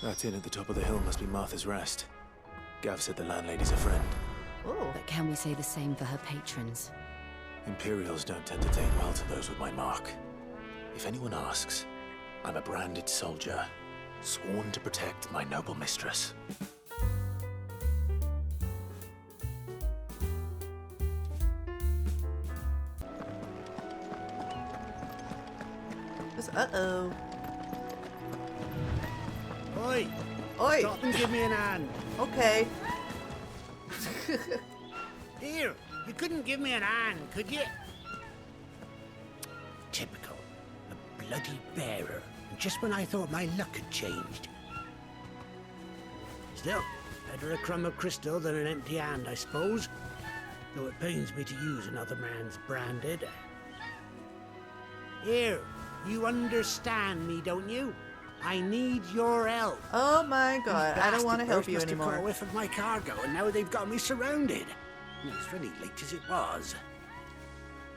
That inn at the top of the hill must be Martha's Rest. Gav said the landlady's a friend. Oh. But can we say the same for her patrons? Imperials don't entertain well to those with my mark. If anyone asks, I'm a branded soldier, sworn to protect my noble mistress. Uh-oh. Oi! Oi! Stop and give me an hand. Okay. Here, you couldn't give me an hand, could you? Typical. A bloody bearer. Just when I thought my luck had changed. Still, better a crumb of crystal than an empty hand, I suppose. Though it pains me to use another man's branded. Here, you understand me, don't you? I need your help. Oh my god, I don't want to help you must have caught a anymore. whiff of my cargo, and now they've got me surrounded. And it's really late as it was.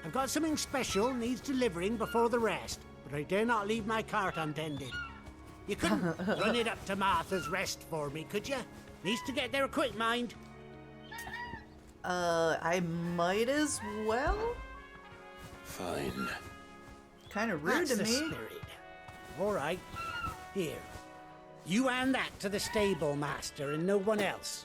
I've got something special needs delivering before the rest, but I dare not leave my cart untended. You couldn't run it up to Martha's Rest for me, could you? Needs to get there quick, mind. I might as well? Fine. Kind of rude That's to the me. spirit. All right. Here. You hand that to the stable master and no one else.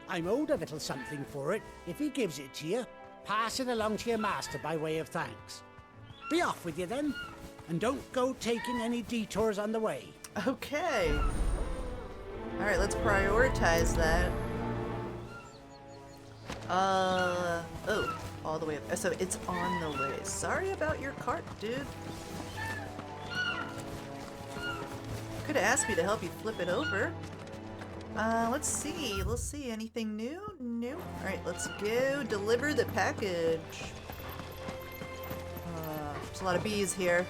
I'm owed a little something for it. If he gives it to you, pass it along to your master by way of thanks. Be off with you then, and don't go taking any detours on the way. Okay. Alright, let's prioritize that. Oh, all the way up. So it's on the way. Sorry about your cart, dude. Could have asked me to help you flip it over. Let's see. Let's see. Anything new? No. Alright, let's go deliver the package. There's a lot of bees here.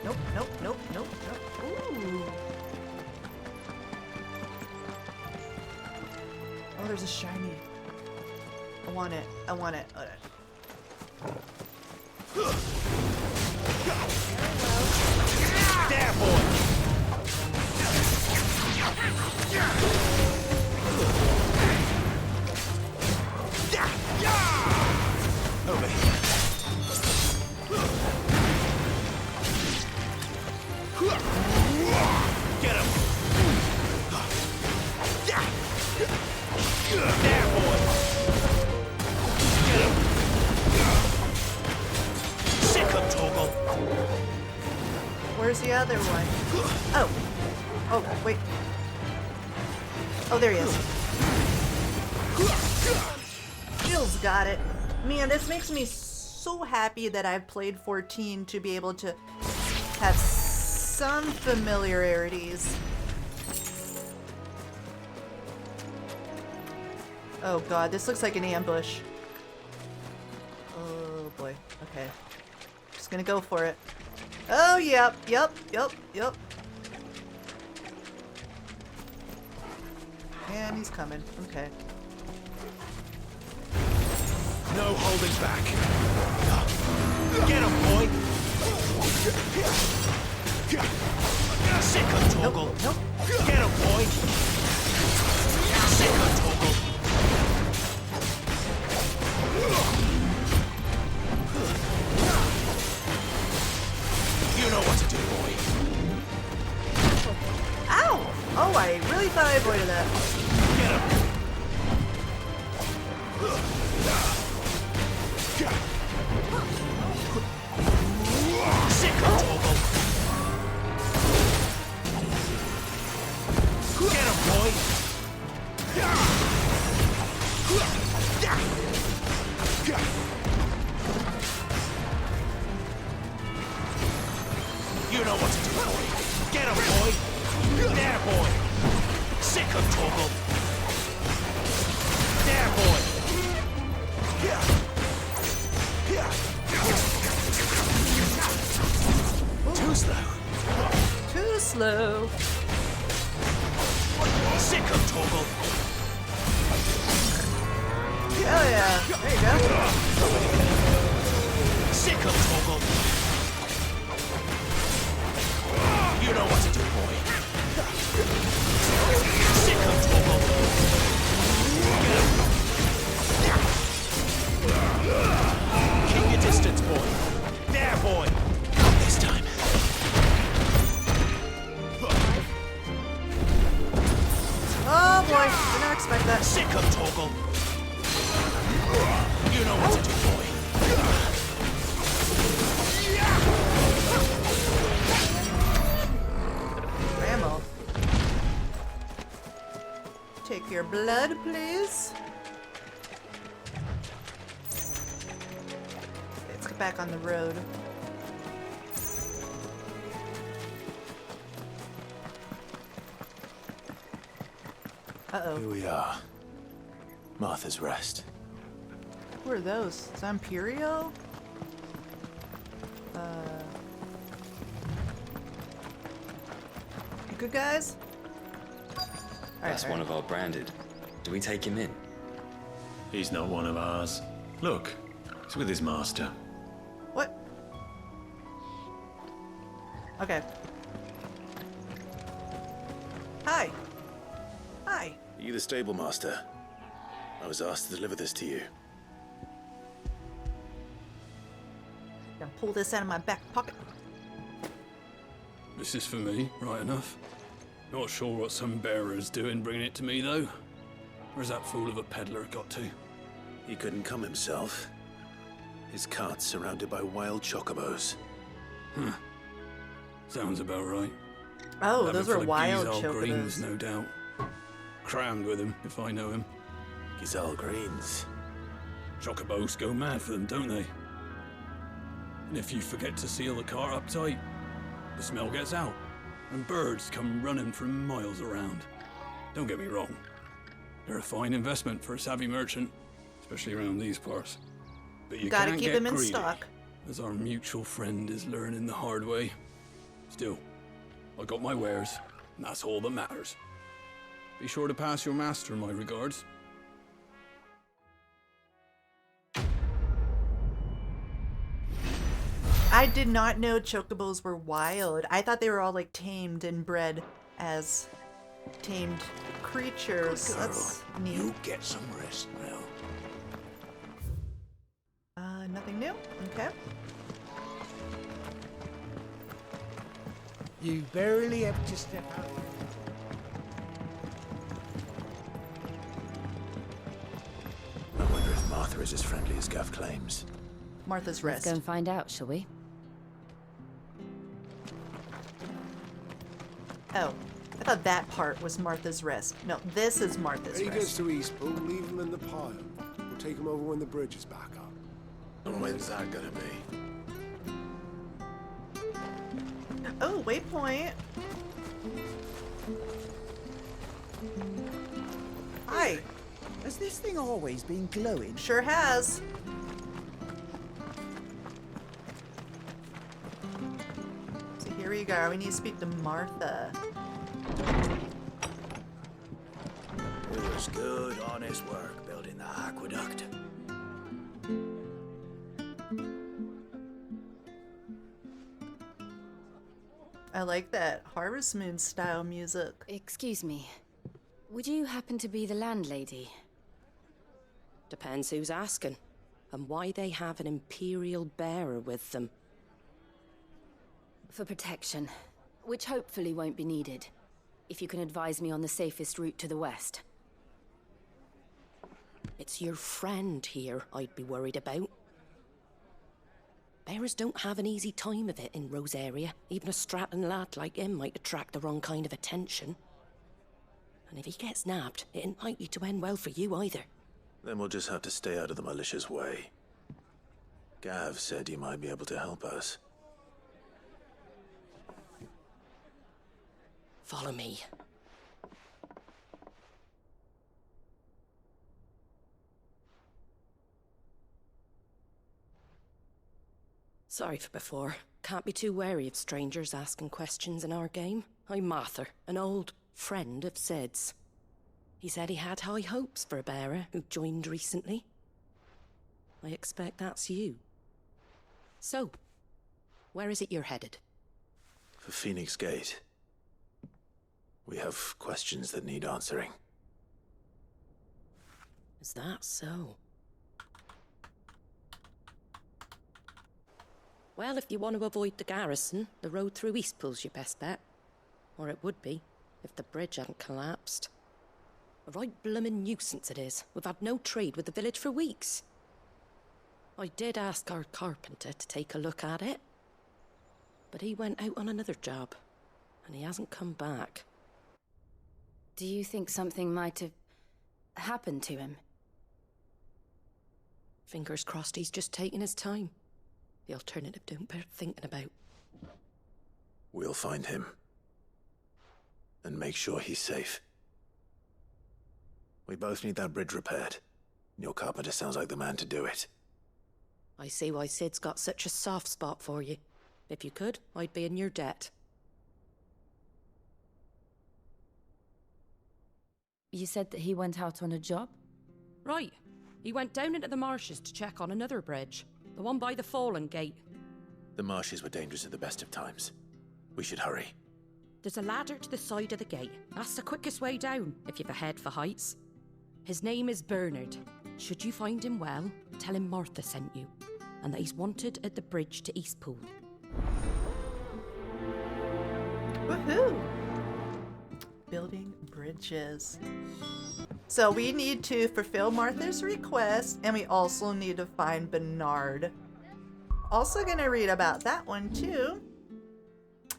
Nope, nope, nope, nope, nope. Ooh. Oh, there's a shiny. I want it. I want it. There, boy! Over here. Get him! There, boy! Get him! Sick of Toggle! Where's the other one? Oh. Oh, wait. Oh, there he is. Jill's got it. Man, this makes me so happy that I've played 14 to be able to have some familiarities. Oh god, this looks like an ambush. Oh boy. Okay. Just gonna go for it. Oh, yep. And he's coming. Okay. No holding back. Get him, boy! Sick of Toggle! Nope. Get him, boy! Sick of Toggle! You know what to do, boy. Ow! Oh, I really thought I avoided that. Get him! Sick of Toggle! Get him, boy! You know what to do, boy. Get him, boy! There, boy! Sick of Toggle! There, boy! Too slow. Too slow. Sick of Toggle! Oh yeah. There you go. Sick of Toggle! sick of Torgal. You know what to do, boy. Ammo. Take your blood, please. Let's get back on the road. Uh-oh. Here we are. Martha's Rest. Who are those? Is that Imperial? Good guys? That's one of our branded. Do we take him in? He's not one of ours. Look, he's with his master. What? Okay. Hi. Hi. Are you the stable master? I was asked to deliver this to you. Gonna pull this out of my back pocket. This is for me, right enough. Not sure what some bearer's doing bringing it to me, though. Where's that fool of a peddler got to? He couldn't come himself. His cart's surrounded by wild chocobos. Sounds about right. Oh, Have those it full were of wild Gizal Greens, chocobos. no doubt. Crammed with him, if I know him. Gizal Greens. Chocobos go mad for them, don't they? And if you forget to seal the cart up tight, the smell gets out, and birds come running from miles around. Don't get me wrong. They're a fine investment for a savvy merchant, especially around these parts. But you Gotta can't keep get them in greedy, stock. as our mutual friend is learning the hard way. Still, I got my wares, and that's all that matters. Be sure to pass your master my regards. I did not know chocobos were wild. I thought they were all like tamed and bred as tamed creatures. That's neat. You get some rest now. Nothing new? Okay. You barely have to step out. I wonder if Martha is as friendly as Gav claims. Martha's Let's Rest. go and find out, shall we? Oh, I thought that part was Martha's Rest. No, this is Martha's When he gets Rest. to Eastpool, leave him in the pile. We'll take him over when the bridge is back up. And when's that gonna be? Oh, waypoint. Hi. Has this thing always been glowing? Sure has. So here we go. We need to speak to Martha. It was good, honest work building the aqueduct. I like that Harvest Moon style music. Excuse me. Would you happen to be the landlady? Depends who's asking, and why they have an Imperial bearer with them. For protection, which hopefully won't be needed. If you can advise me on the safest route to the west. It's your friend here I'd be worried about. Bearers don't have an easy time of it in Rosaria. Even a Stratton lad like him might attract the wrong kind of attention. And if he gets nabbed, it ain't likely to end well for you either. Then we'll just have to stay out of the malicious way. Gav said you might be able to help us. Follow me. Sorry for before. Can't be too wary of strangers asking questions in our game. I'm Martha, an old friend of Sid's. He said he had high hopes for a bearer who joined recently. I expect that's you. So, where is it you're headed? For Phoenix Gate. We have questions that need answering. Is that so? Well, if you want to avoid the garrison, the road through Eastpool's your best bet. Or it would be, if the bridge hadn't collapsed. A right bloomin' nuisance it is. We've had no trade with the village for weeks. I did ask our carpenter to take a look at it, but he went out on another job, and he hasn't come back. Do you think something might have happened to him? Fingers crossed he's just taking his time. The alternative don't bear thinking about. We'll find him. And make sure he's safe. We both need that bridge repaired. Your carpenter sounds like the man to do it. I see why Sid's got such a soft spot for you. If you could, I'd be in your debt. You said that he went out on a job? Right. He went down into the marshes to check on another bridge. The one by the Fallen Gate. The marshes were dangerous at the best of times. We should hurry. There's a ladder to the side of the gate. That's the quickest way down, if you've a head for heights. His name is Bernard. Should you find him well, tell him Martha sent you, and that he's wanted at the bridge to Eastpool. Woohoo! Building bridges. So we need to fulfill Martha's request, and we also need to find Bernard. Also gonna read about that one too.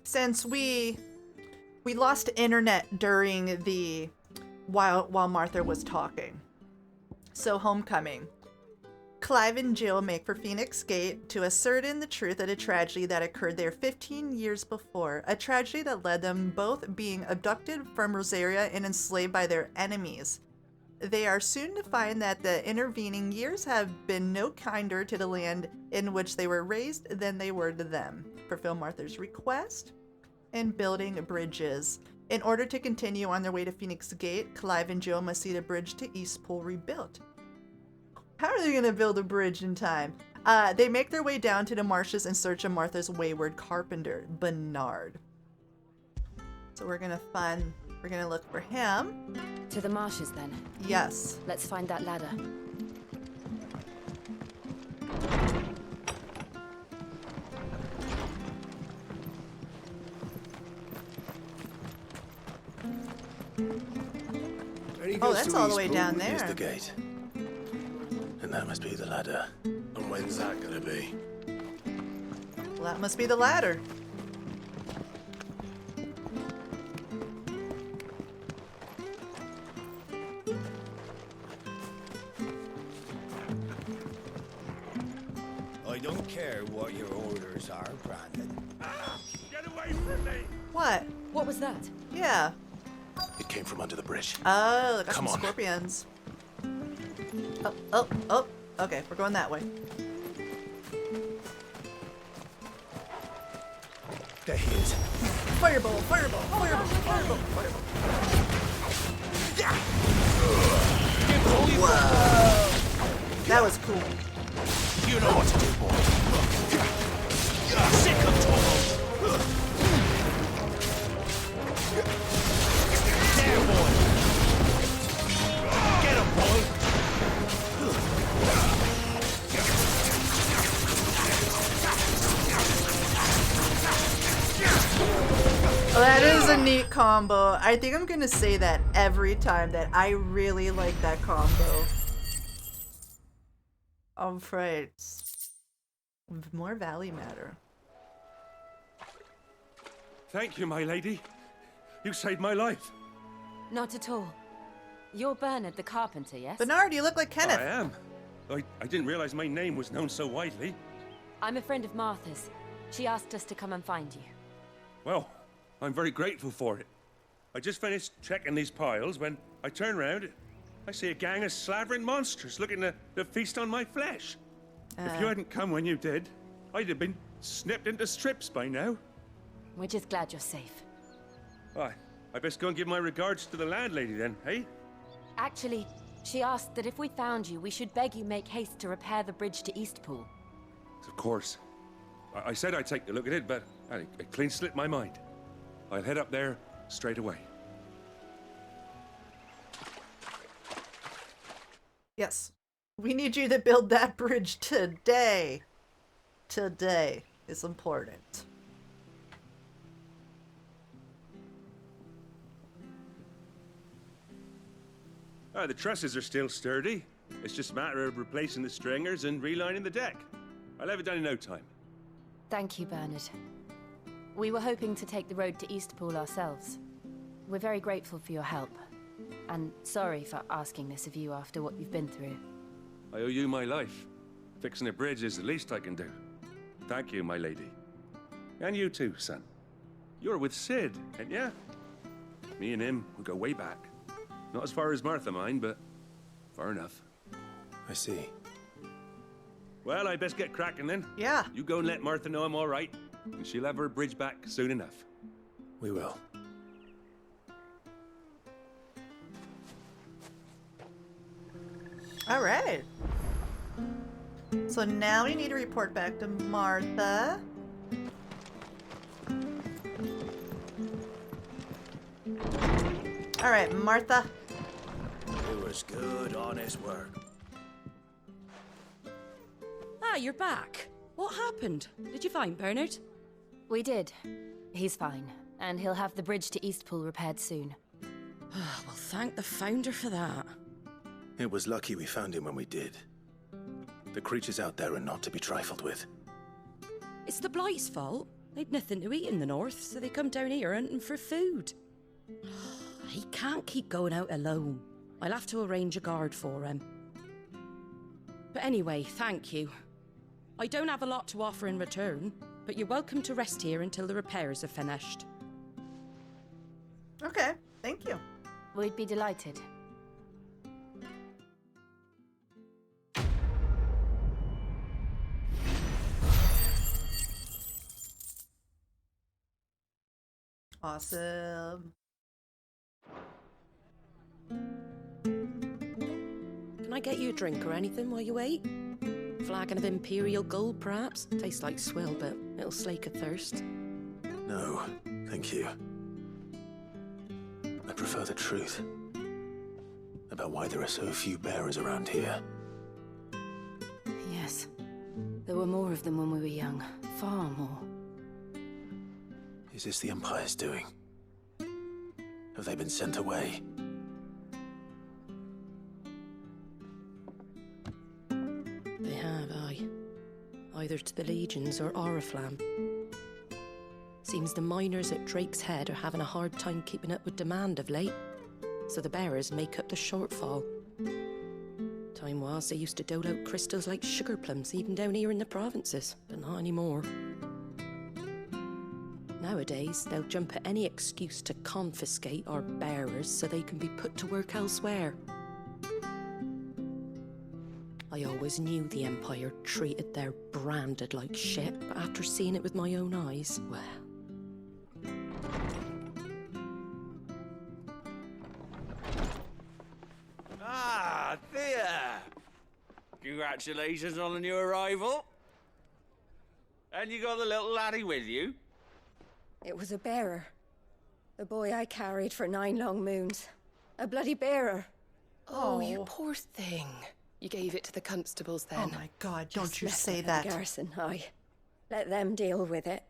Since we lost internet during the while Martha was talking. So homecoming. Clive and Jill make for Phoenix Gate to ascertain the truth of a tragedy that occurred there 15 years before. A tragedy that led them both being abducted from Rosaria and enslaved by their enemies. They are soon to find that the intervening years have been no kinder to the land in which they were raised than they were to them. Fulfill Martha's request and building bridges. In order to continue on their way to Phoenix Gate, Clive and Jill must see the bridge to Eastpool rebuilt. How are they going to build a bridge in time? They make their way down to the marshes in search of Martha's wayward carpenter, Bernard. So we're going to look for him. To the marshes then? Yes. Let's find that ladder. Oh, that's all the way down there. Here's the gate. And that must be the ladder. And when's that gonna be? Well, that must be the ladder. I don't care what your orders are, Brandon. Get away from me! What? What was that? Yeah. It came from under the bridge. Oh, got Come some on. scorpions. Oh. Okay, we're going that way. There he is. Fireball, fireball, fireball, fireball, fireball. Whoa! That was cool. You know what to do, boy. Sick of trouble. There, boy. Get him, boy. Well, that is a neat combo. I think I'm gonna say that every time, that I really like that combo. Alright. More Valley matter. Thank you, my lady. You saved my life. Not at all. You're Bernard the carpenter, yes? Bernard, you look like Kenneth. I am. I didn't realize my name was known so widely. I'm a friend of Martha's. She asked us to come and find you. Well, I'm very grateful for it. I just finished checking these piles when I turn around. I see a gang of slavering monsters looking to feast on my flesh. If you hadn't come when you did, I'd have been snipped into strips by now. We're just glad you're safe. Why, I best go and give my regards to the landlady then, eh? Actually, she asked that if we found you, we should beg you make haste to repair the bridge to Eastpool. Of course. I said I'd take a look at it, but it clean slipped my mind. I'll head up there straight away. Yes. We need you to build that bridge today. Today is important. The trusses are still sturdy. It's just a matter of replacing the stringers and relining the deck. I'll have it done in no time. Thank you, Bernard. We were hoping to take the road to Eastpool ourselves. We're very grateful for your help. And sorry for asking this of you after what you've been through. I owe you my life. Fixing a bridge is the least I can do. Thank you, my lady. And you too, son. You're with Sid, ain't ya? Me and him, we go way back. Not as far as Martha, mind, but far enough. I see. Well, I best get cracking then. Yeah. You go and let Martha know I'm all right, and she'll have her bridge back soon enough. We will. All right. So now we need to report back to Martha. All right, Martha. It was good, honest work. Ah, you're back. What happened? Did you find Bernard? We did. He's fine, and he'll have the bridge to Eastpool repaired soon. Well, thank the Founder for that. It was lucky we found him when we did. The creatures out there are not to be trifled with. It's the Blight's fault. They'd nothing to eat in the north, so they come down here hunting for food. He can't keep going out alone. I'll have to arrange a guard for him. But anyway, thank you. I don't have a lot to offer in return, but you're welcome to rest here until the repairs are finished. Okay, thank you. We'd be delighted. Awesome. Can I get you a drink or anything while you wait? Flagon of Imperial Gold, perhaps? Tastes like swill, but it'll slake a thirst. No, thank you. I prefer the truth. About why there are so few bearers around here. Yes. There were more of them when we were young. Far more. Is this the Empire's doing? Have they been sent away? They have, aye. Either to the Legions or Oriflamme. Seems the miners at Drake's Head are having a hard time keeping up with demand of late, so the bearers make up the shortfall. Time was they used to dole out crystals like sugar plums even down here in the provinces, but not anymore. Nowadays, they'll jump at any excuse to confiscate our bearers so they can be put to work elsewhere. I always knew the Empire treated their branded like shit, but after seeing it with my own eyes, well... Ah, Thea! Congratulations on the new arrival. And you got the little laddie with you? It was a bearer. The boy I carried for 9 long moons. A bloody bearer. Oh, you poor thing. You gave it to the constables then. Oh my God, don't Just you left say it at that. the garrison, aye. Let them deal with it.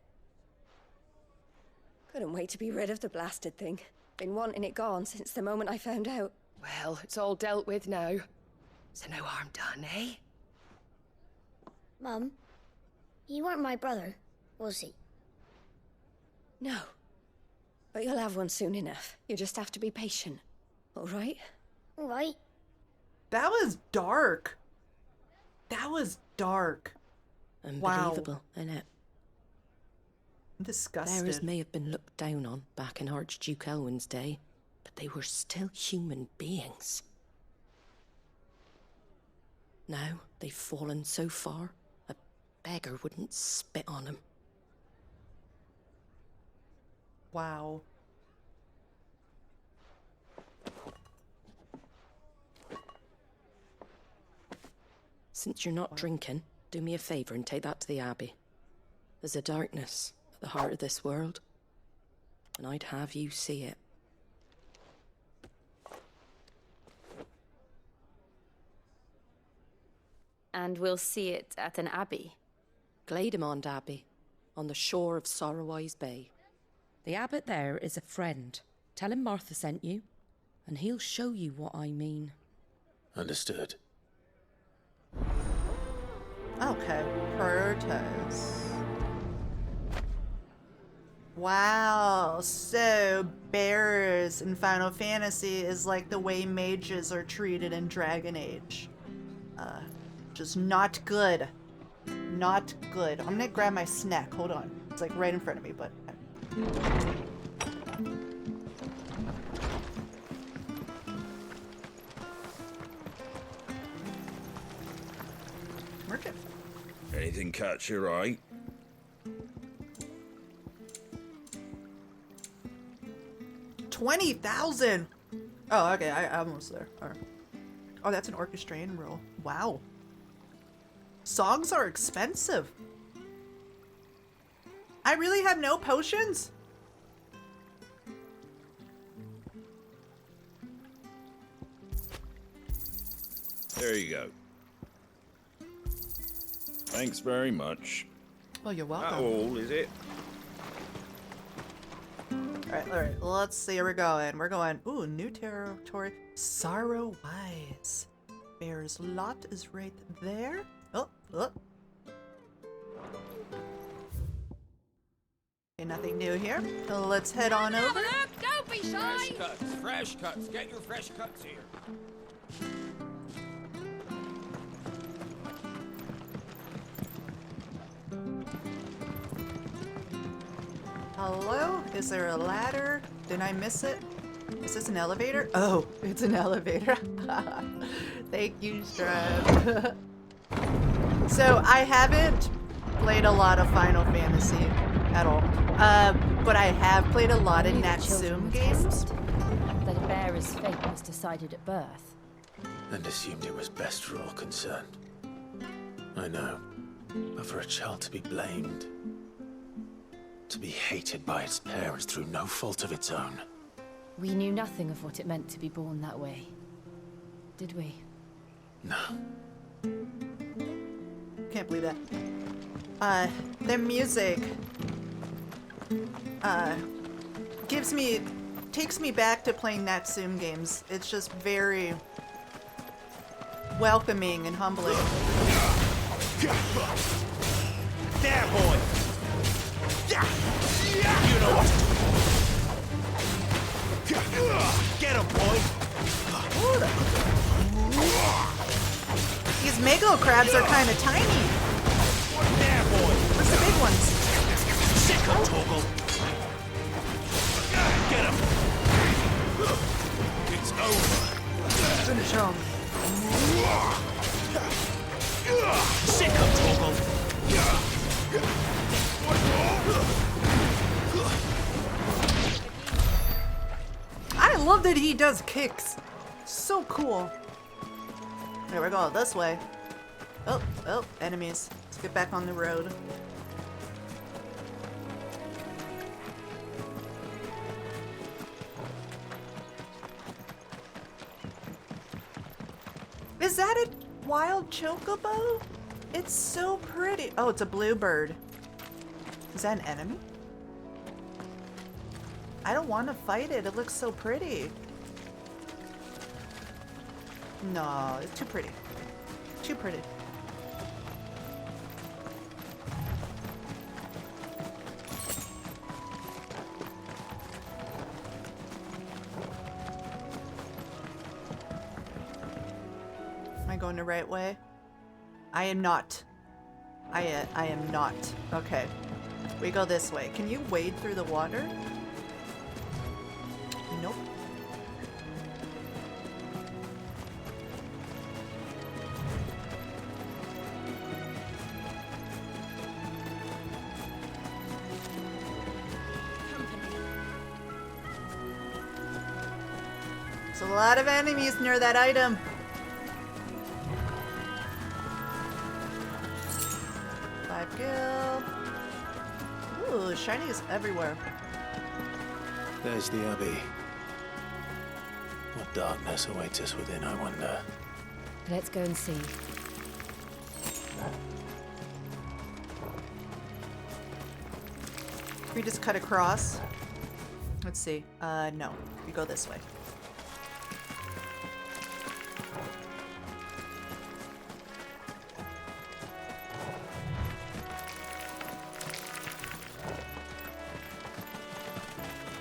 Couldn't wait to be rid of the blasted thing. Been wanting it gone since the moment I found out. Well, it's all dealt with now. So no harm done, eh? Mum, you weren't my brother, was he? No. But you'll have one soon enough. You just have to be patient. All right? All right. That was dark. That was dark. Unbelievable, innit? Disgusted. Bearers may have been looked down on back in Archduke Elwin's day, but they were still human beings. Now they've fallen so far, a beggar wouldn't spit on them. Wow. Since you're not drinking, do me a favour and take that to the Abbey. There's a darkness at the heart of this world, and I'd have you see it. And we'll see it at an abbey? Glademond Abbey, on the shore of Sorrowwise Bay. The abbot there is a friend. Tell him Martha sent you, and he'll show you what I mean. Understood. Okay, prioritize. Wow, so bears in Final Fantasy is like the way mages are treated in Dragon Age. Just not good. Not good. I'm gonna grab my snack. Hold on. It's like right in front of me, but... Work it. Anything catch your eye? $20,000! Oh, okay, I'm almost there. All right. Oh, that's an orchestrating roll. Wow. Songs are expensive. I really have no potions? There you go. Thanks very much. Oh, you're welcome. How old is it? Alright, let's see where we're going. We're going, ooh, new territory. Sorrow Wise. Bear's lot is right there. Oh. Okay, nothing new here. Let's head on over. Don't be shy! Fresh cuts. Get your fresh cuts here. Hello? Is there a ladder? Did I miss it? Is this an elevator? Oh, it's an elevator. Thank you, Strap. So I haven't played a lot of Final Fantasy at all. But I have played a lot of Natsume games. That a bearer's fate was decided at birth. And assumed it was best for all concerned. I know. But for a child to be blamed, to be hated by its parents through no fault of its own. We knew nothing of what it meant to be born that way. Did we? No. Can't believe that. The music takes me back to playing Natsume games. It's just very welcoming and humbling. There, boy! You know what? Get him, boy! These mega crabs are kind of tiny. There, boy! Where's the big ones? Sick him, Toggle! Get him! It's over. Finish him. Sick him, Toggle! I love that he does kicks. So cool. There we go, this way. Oh, enemies. Let's get back on the road. Is that a wild chocobo? It's so pretty. Oh, it's a bluebird. Is that an enemy? I don't want to fight it. It looks so pretty. No, it's too pretty. Too pretty. Am I going the right way? I am not. I am not. Okay. We go this way. Can you wade through the water? Nope. There's a lot of enemies near that item. Gil. Ooh, shinies everywhere. There's the Abbey. What darkness awaits us within, I wonder. Let's go and see. Can we just cut across? Let's see. No. We go this way.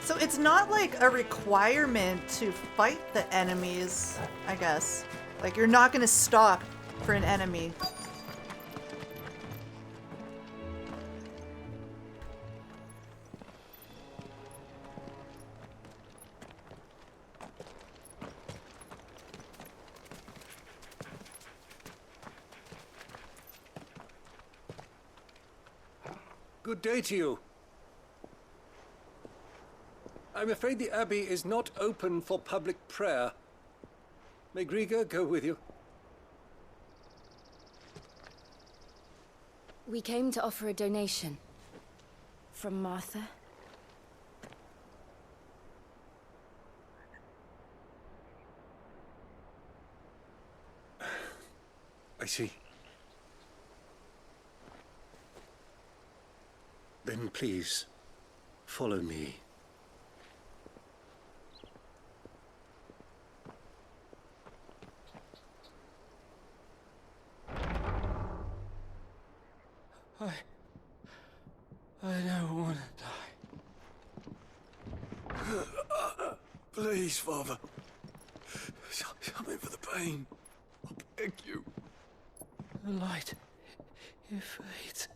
So it's not like a requirement to fight the enemies, I guess. Like, you're not gonna stop for an enemy. Good day to you. I'm afraid the Abbey is not open for public prayer. May Griga go with you? We came to offer a donation. From Martha. I see. Then please, follow me. I don't want to die. Please, Father. Something for the pain. I beg you. The light, it fades.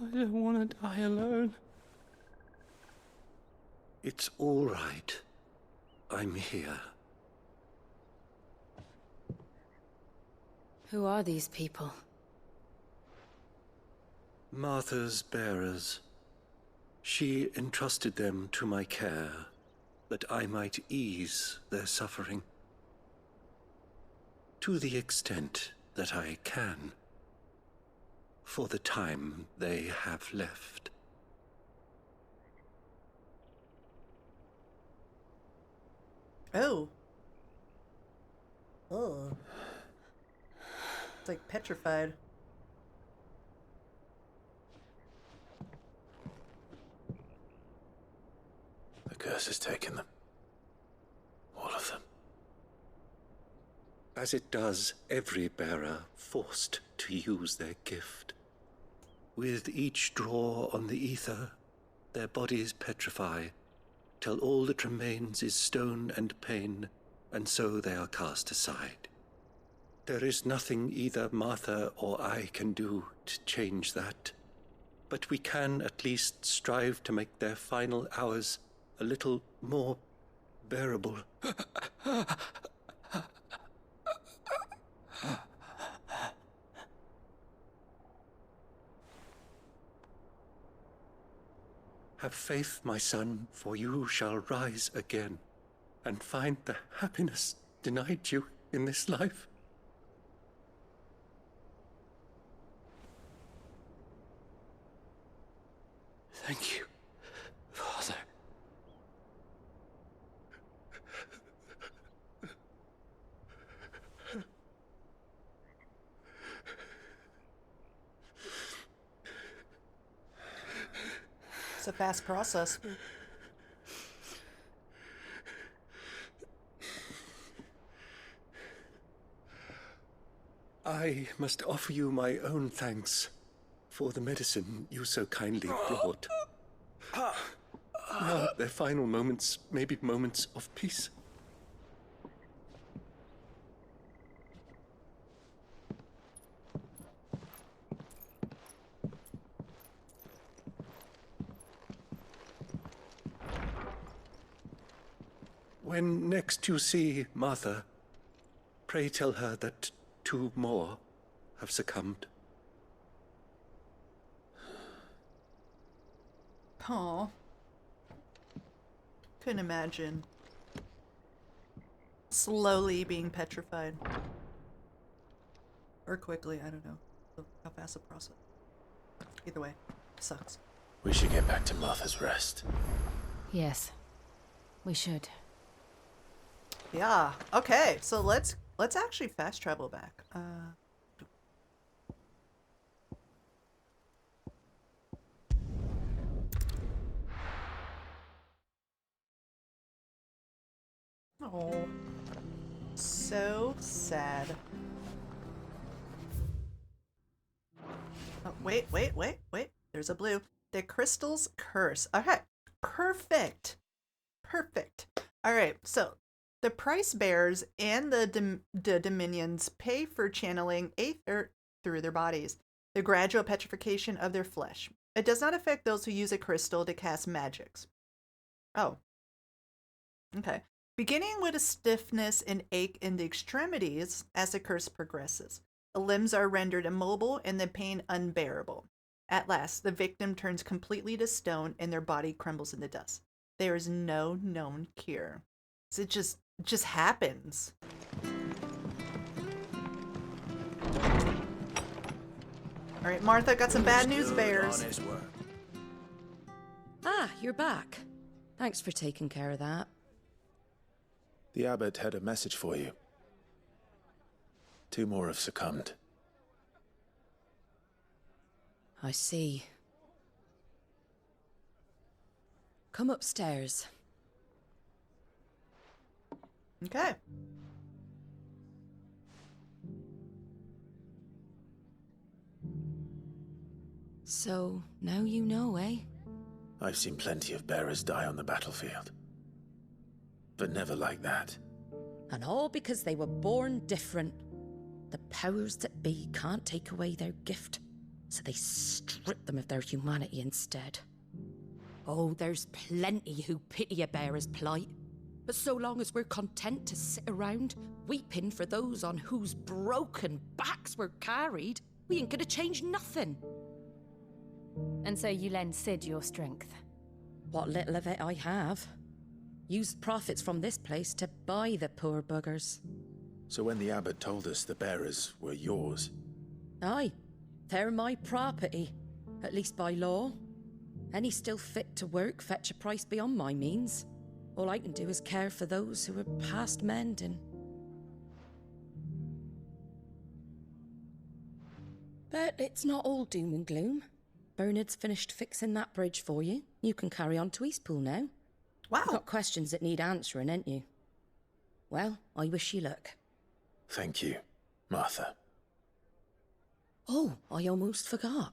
I don't want to die alone. It's all right. I'm here. Who are these people? Martha's bearers. She entrusted them to my care, that I might ease their suffering. To the extent that I can, for the time they have left. Oh. Oh. It's like petrified. The curse has taken them. All of them. As it does every bearer forced to use their gift. With each draw on the ether, their bodies petrify, till all that remains is stone and pain, and so they are cast aside. There is nothing either Martha or I can do to change that, but we can at least strive to make their final hours a little more bearable. Have faith, my son, for you shall rise again, and find the happiness denied you in this life. Thank you, Father. It's a fast process. I must offer you my own thanks for the medicine you so kindly brought. Now their final moments may be moments of peace. When next you see Martha, pray tell her that 2 more have succumbed. Aw. Couldn't imagine. Slowly being petrified. Or quickly, I don't know how fast the process. Either way, sucks. We should get back to Martha's Rest. Yes, we should. Yeah. Okay. So let's actually fast travel back. Oh, so sad. Oh, wait. There's a blue. The Crystal's Curse. Okay. Perfect. Perfect. All right, so the price bearers and the dominions pay for channeling aether through their bodies, the gradual petrification of their flesh. It does not affect those who use a crystal to cast magics. Oh. Okay. Beginning with a stiffness and ache in the extremities as the curse progresses. The limbs are rendered immobile and the pain unbearable. At last, the victim turns completely to stone and their body crumbles into dust. There is no known cure. So it just happens. All right, Martha, got some bad news bears. Ah, you're back. Thanks for taking care of that. The abbot had a message for you. 2 more have succumbed. I see. Come upstairs. Okay. So, now you know, eh? I've seen plenty of bearers die on the battlefield. But never like that. And all because they were born different. The powers that be can't take away their gift, so they strip them of their humanity instead. Oh, there's plenty who pity a bearer's plight. But so long as we're content to sit around, weeping for those on whose broken backs we're carried, we ain't gonna change nothing. And so you lend Sid your strength? What little of it I have. Used profits from this place to buy the poor buggers. So when the abbot told us the bearers were yours... Aye, they're my property, at least by law. Any still fit to work fetch a price beyond my means. All I can do is care for those who are past mending. But it's not all doom and gloom. Bernard's finished fixing that bridge for you. You can carry on to Eastpool now. Wow. You've got questions that need answering, ain't you? Well, I wish you luck. Thank you, Martha. Oh, I almost forgot.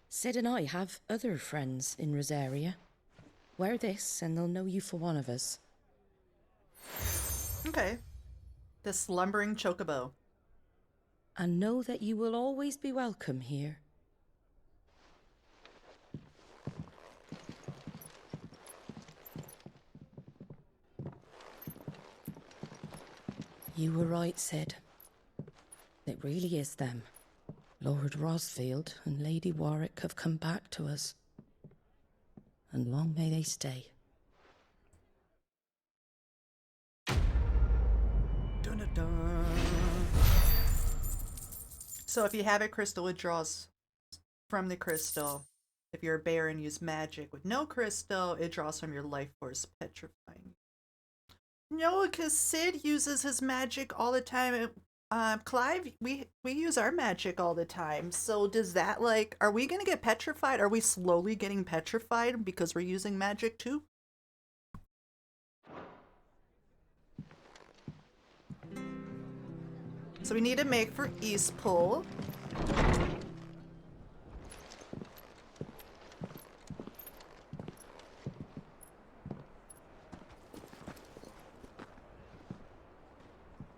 Sid and I have other friends in Rosaria. Wear this and they'll know you for one of us. Okay. The slumbering chocobo. And know that you will always be welcome here. You were right, Sid. It really is them. Lord Rosfield and Lady Warwick have come back to us. And long may they stay. Dun, dun, dun. So if you have a crystal, it draws from the crystal. If you're a bear and use magic with no crystal, it draws from your life force, petrifying. No, because Sid uses his magic all the time. Clive, we use our magic all the time. So does that, like, are we gonna get petrified? Are we slowly getting petrified because we're using magic too? So we need to make for Eastpool.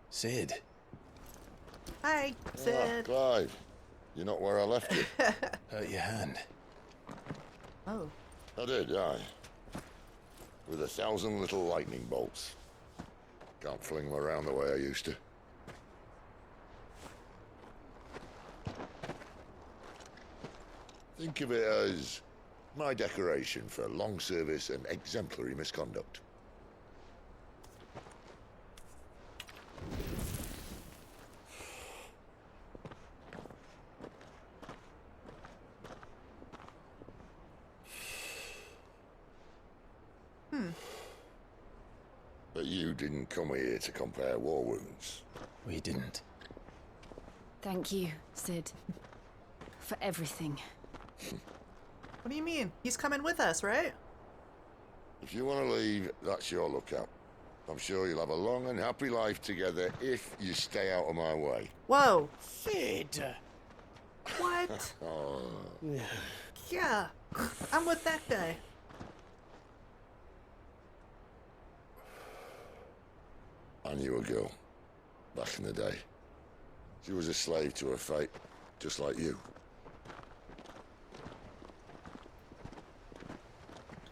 Sid. Hi, Sid. Ah, Clive. You're not where I left you. Hurt your hand. Oh. I did, aye. With 1,000 little lightning bolts. Can't fling them around the way I used to. Think of it as my decoration for long service and exemplary misconduct. But you didn't come here to compare war wounds. We didn't. Thank you, Sid. For everything. What do you mean? He's coming with us, right? If you want to leave, that's your lookout. I'm sure you'll have a long and happy life together if you stay out of my way. Whoa. Sid! What? Oh. Yeah, I'm with that guy. I knew a girl back in the day. She was a slave to her fate, just like you.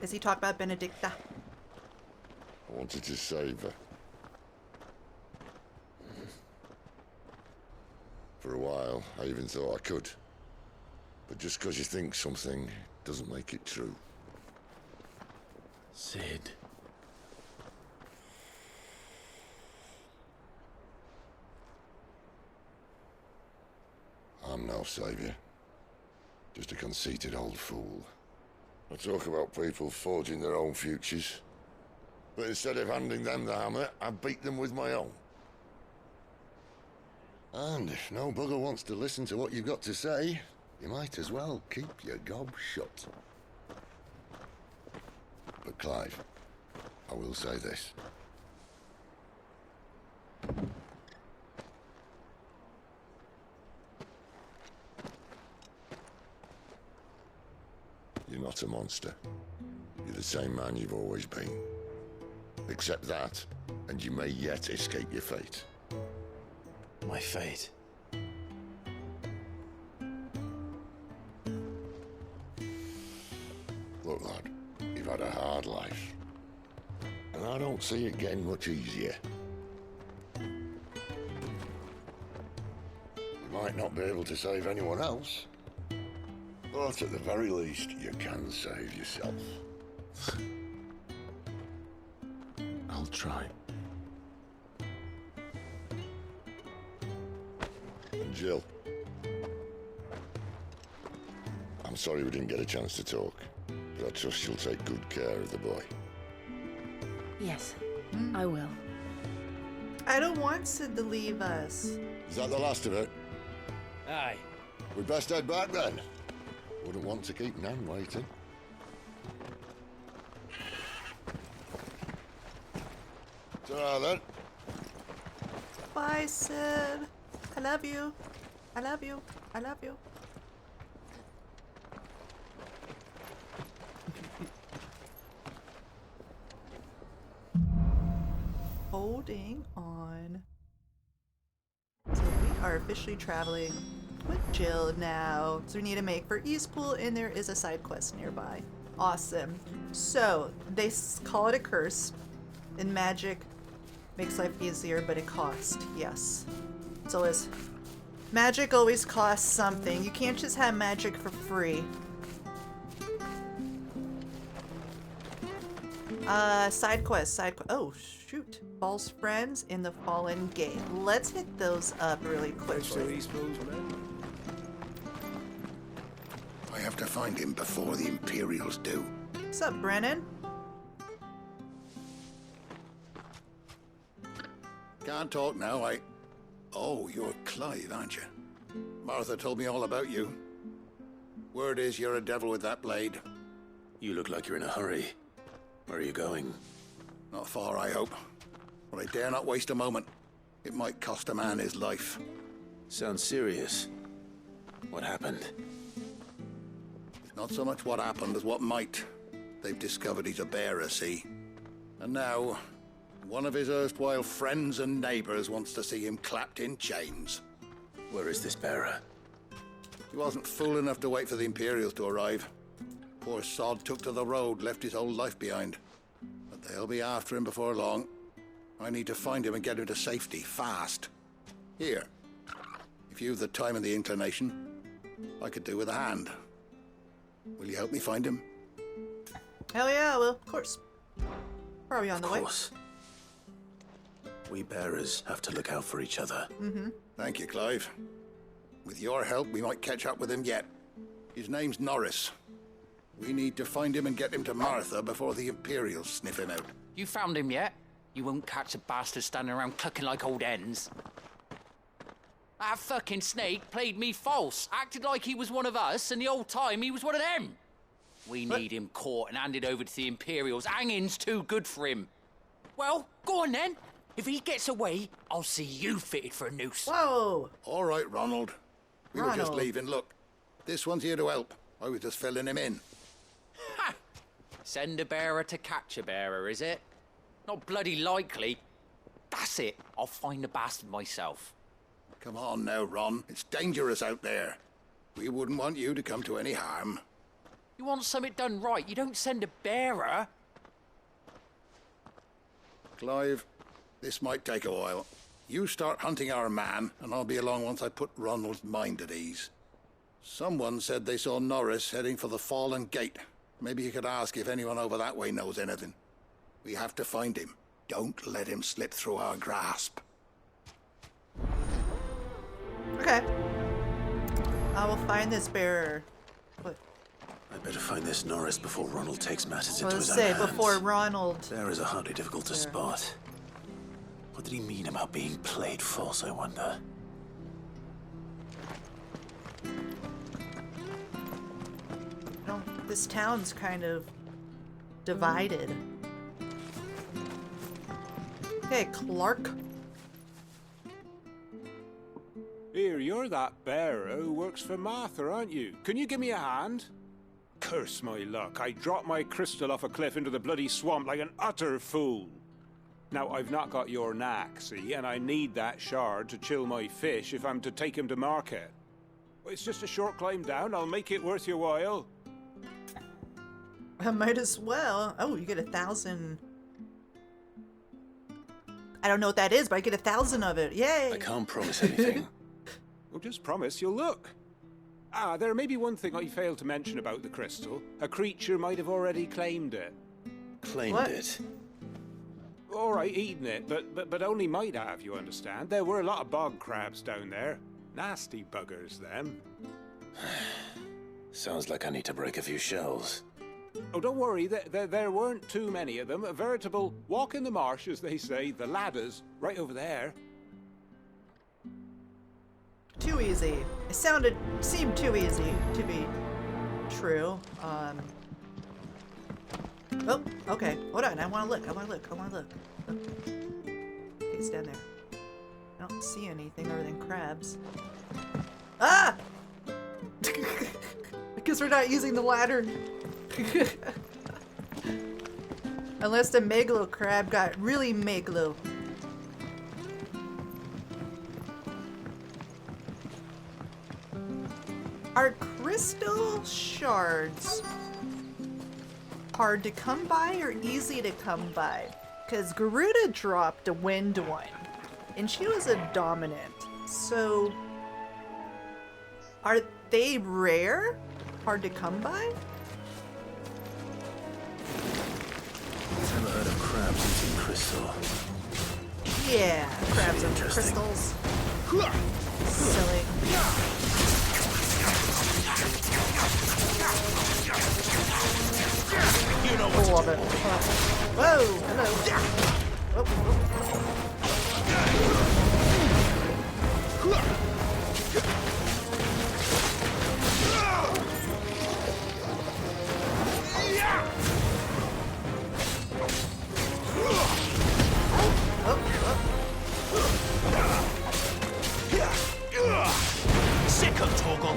Is he talking about Benedicta? I wanted to save her. For a while, I even thought I could. But just because you think something doesn't make it true. Sid. I'm no savior. Just a conceited old fool. I talk about people forging their own futures. But instead of handing them the hammer, I beat them with my own. And if no bugger wants to listen to what you've got to say, you might as well keep your gob shut. But Clive, I will say this. You're not a monster. You're the same man you've always been. Accept that, and you may yet escape your fate. My fate? Look, lad, you've had a hard life. And I don't see it getting much easier. You might not be able to save anyone else, but at the very least, you can save yourself. I'll try. And Jill, I'm sorry we didn't get a chance to talk, but I trust she'll take good care of the boy. Yes, I will. I don't want Sid to leave us. Is that the last of it? Aye. We best head back then. Wouldn't want to keep Nan waiting. Ta-ra then. Bye, Sid. I love you. I love you. I love you. Holding on. So we are officially traveling with Jill now. So we need to make for Eastpool, and there is a side quest nearby. Awesome. So they call it a curse. In magic, makes life easier, but it costs. Yes. It's always magic always costs something. You can't just have magic for free. Side quest. Oh shoot. False friends in the fallen gate. Let's hit those up really quickly. I have to find him before the Imperials do. What's up, Brennan? Can't talk now, Oh, you're Clive, aren't you? Martha told me all about you. Word is you're a devil with that blade. You look like you're in a hurry. Where are you going? Not far, I hope. But I dare not waste a moment. It might cost a man his life. Sounds serious. What happened? It's not so much what happened as what might. They've discovered he's a bearer, see? And now, one of his erstwhile friends and neighbors wants to see him clapped in chains. Where is this bearer? He wasn't fool enough to wait for the Imperials to arrive. Poor sod took to the road, left his whole life behind. But they'll be after him before long. I need to find him and get him to safety, fast. Here, if you've the time and the inclination, I could do with a hand. Will you help me find him? Hell yeah, well, of course. Probably on the way. Of course. We bearers have to look out for each other. Mm-hmm. Thank you, Clive. With your help, we might catch up with him yet. His name's Norris. We need to find him and get him to Martha before the Imperials sniff him out. You found him yet? You won't catch a bastard standing around clucking like old hens. That fucking snake played me false, acted like he was one of us, and the whole time he was one of them. We need him caught and handed over to the Imperials. Hanging's too good for him. Well, go on then. If he gets away, I'll see you fitted for a noose. Whoa! All right, Ronald. We were just leaving. Look, this one's here to help. I was just filling him in. Ha! Send a bearer to catch a bearer, is it? Not bloody likely. That's That's it. I'll find the bastard myself. Come on now, Ron. It's dangerous out there. We wouldn't want you to come to any harm. You want something done right, you don't send a bearer. Clive, this might take a while. You start hunting our man, and I'll be along once I put Ronald's mind at ease. Someone said they saw Norris heading for the Fallen Gate. Maybe you could ask if anyone over that way knows anything. We have to find him. Don't let him slip through our grasp. Okay. I will find this bearer. What? I better find this Norris before Ronald takes matters I into was his gonna own say, hands. before Ronald... Bearers are hardly difficult to spot. What did he mean about being played false, I wonder? No, this town's kind of divided. Okay, Clark. Here, you're that bearer who works for Martha, aren't you? Can you give me a hand? Curse my luck, I dropped my crystal off a cliff into the bloody swamp like an utter fool. Now, I've not got your knack, see, and I need that shard to chill my fish if I'm to take him to market. It's just a short climb down, I'll make it worth your while. I might as well. Oh, you get 1,000. I don't know what that is, but I get 1,000 of it. Yay! I can't promise anything. Well, just promise you'll look. Ah, there may be one thing I failed to mention about the crystal. A creature might have already claimed it. Claimed it? All right, eaten it, but only might have, you understand. There were a lot of bog crabs down there. Nasty buggers, them. Sounds like I need to break a few shells. Oh, don't worry, there weren't too many of them. A veritable walk in the marsh, as they say, the ladders, right over there. Too easy. It seemed too easy to be true. Oh, okay. Hold on. I want to look. Okay, stand there. I don't see anything other than crabs. Ah! I guess we're not using the ladder. Unless the Megalo crab got really Megalo. Are crystal shards hard to come by or easy to come by? Because Garuda dropped a wind one, and she was a dominant. So, are they rare? Hard to come by? Never heard of crabs eating crystal. Yeah, crabs and crystals. Silly. You know what? Love it. Whoa, hello.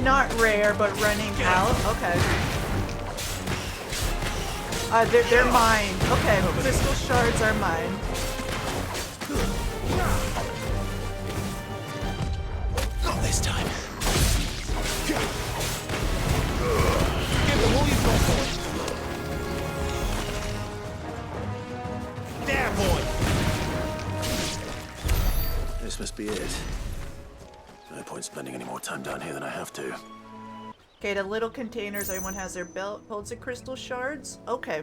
Not rare, but running out. Okay. They're mine. Okay, crystal shards are mine. Not this time. Give them all you've got, boy. There, boy. This must be it. No point spending any more time down here than I have to. Okay, the little containers, everyone has their belt holds the crystal shards. Okay.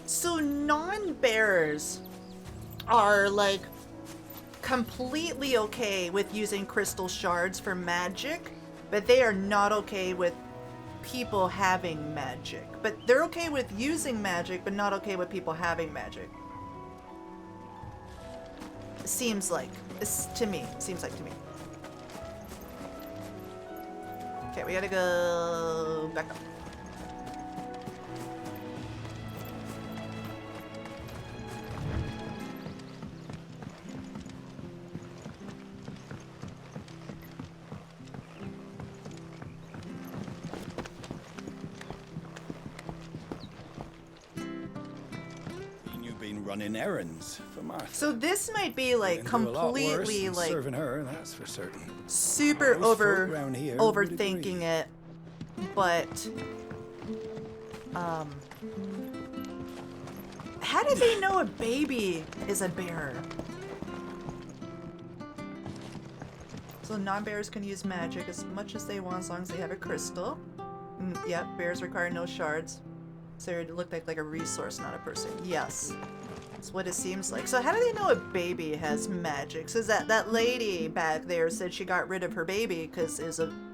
So non-bearers are like completely okay with using crystal shards for magic, but they are not okay with people having magic. But they're okay with using magic, but not okay with people having magic. Seems like. To me. Seems like to me. Okay, we gotta go back up. running errands for Martha. So this might be like Can do a lot worse completely than like serving her, that's for certain. super Most folk round here would overthinking it, but how did they know a baby is a bearer? So non-bears can use magic as much as they want as long as they have a crystal. Yep, bears require no shards. So it looked like a resource, not a person. Yes. That's what it seems like. So how do they know a baby has magic? So that lady back there said she got rid of her baby because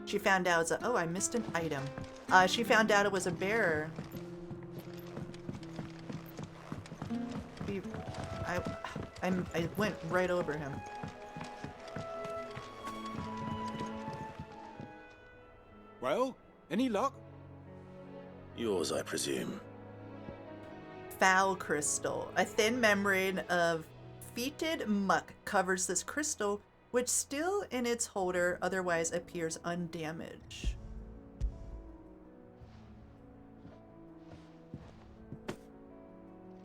she found out it's a, oh, I missed an item. She found out it was a bearer. I went right over him. Well, any luck? Yours, I presume. Foul crystal. A thin membrane of fetid muck covers this crystal, which still in its holder otherwise appears undamaged.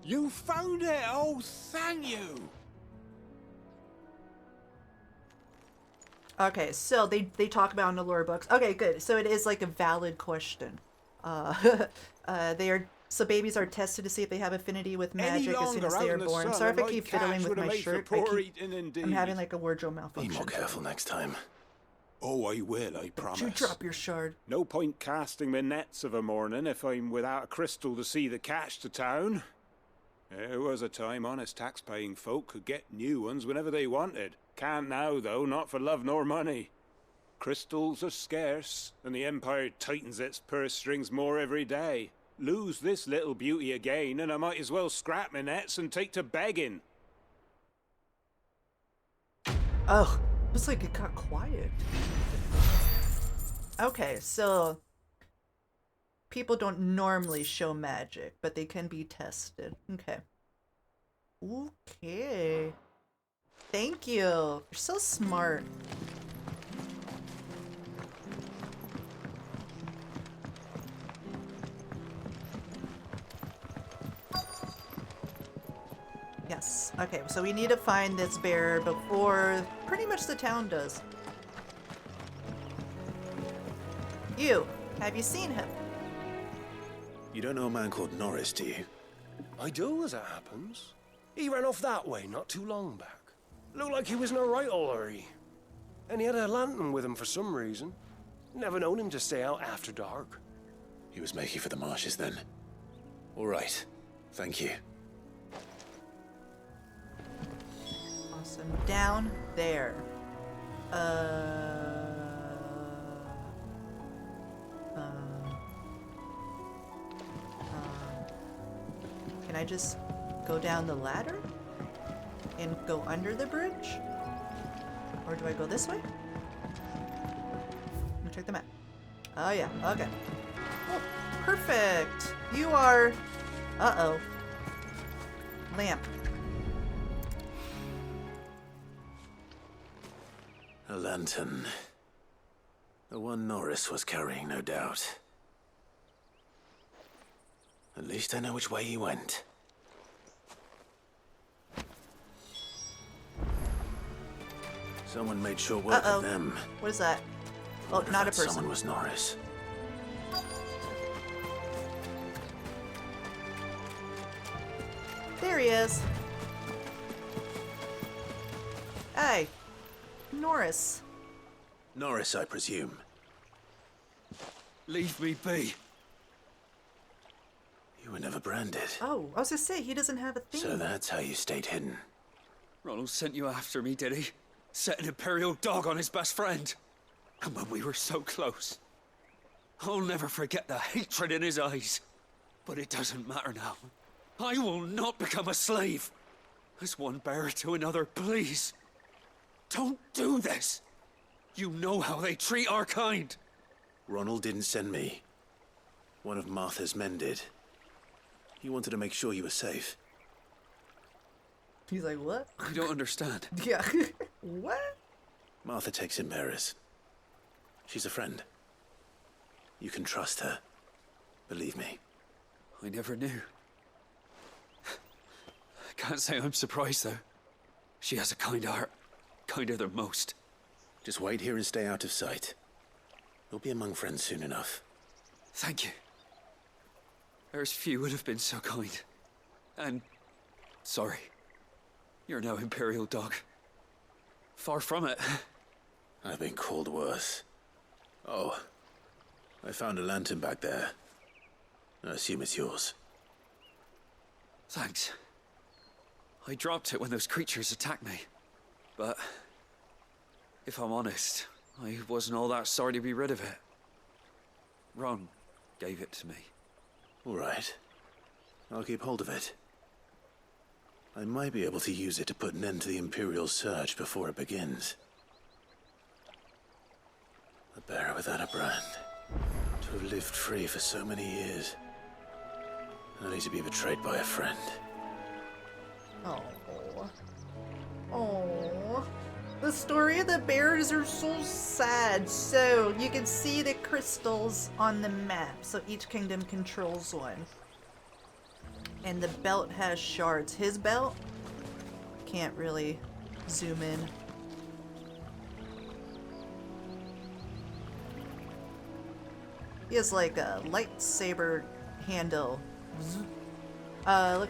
You found it! Oh, thank you! Okay, so they talk about in the lore books. Okay, good. So it is like a valid question. So babies are tested to see if they have affinity with magic as soon as they are born. Sorry if I keep fiddling with my shirt. I'm having like a wardrobe malfunction. Be more careful next time. Oh, I will, I promise. You drop your shard. No point casting my nets of a morning if I'm without a crystal to see the catch to town. There was a time honest tax-paying folk could get new ones whenever they wanted. Can't now, though, not for love nor money. Crystals are scarce, and the Empire tightens its purse strings more every day. Lose this little beauty again, and I might as well scrap my nets and take to begging. Oh, looks like it got quiet. Okay, so people don't normally show magic, but they can be tested. Okay. Okay. Thank you. You're so smart. Yes. Okay, so we need to find this bear before pretty much the town does. You, have you seen him? You don't know a man called Norris, do you? I do, as it happens. He ran off that way not too long back. Looked like he was in a right old hurry. And he had a lantern with him for some reason. Never known him to stay out after dark. He was making for the marshes then. All right. Thank you. Awesome. Down there. Can I just go down the ladder? And go under the bridge? Or do I go this way? Let me check the map. Oh yeah, okay. Oh, perfect! You are... Uh-oh. Lamp. A lantern. The one Norris was carrying, no doubt. At least I know which way he went. Someone made short work of them. What is that? Oh, not a person. Someone was Norris. There he is. Hey. Norris. Norris, I presume. Leave me be. You were never branded. Oh, I was gonna say, he doesn't have a thing. So that's how you stayed hidden. Ronald sent you after me, did he? Set an Imperial dog on his best friend. And when we were so close. I'll never forget the hatred in his eyes. But it doesn't matter now. I will not become a slave. As one bearer to another, please. Don't do this. You know how they treat our kind. Ronald didn't send me. One of Martha's men did. He wanted to make sure you were safe. He's like, what? You don't understand. Yeah. What? Martha takes in bearers. She's a friend. You can trust her. Believe me. I never knew. I Can't say I'm surprised, though. She has a kind heart. Kinder than most. Just wait here and stay out of sight. You'll be among friends soon enough. Thank you. There's few would have been so kind. And sorry. You're no Imperial dog. Far from it. I've been called worse. Oh, I found a lantern back there. I assume it's yours. Thanks. I dropped it when those creatures attacked me. But if I'm honest, I wasn't all that sorry to be rid of it. Ron gave it to me. All right. I'll keep hold of it. I might be able to use it to put an end to the Imperial surge before it begins. A bearer without a brand. To have lived free for so many years. Only to be betrayed by a friend. Oh. Oh. The story of the bears are so sad. So you can see the crystals on the map. So each kingdom controls one. And the belt has shards. His belt? Can't really zoom in. He has like a lightsaber handle. Look.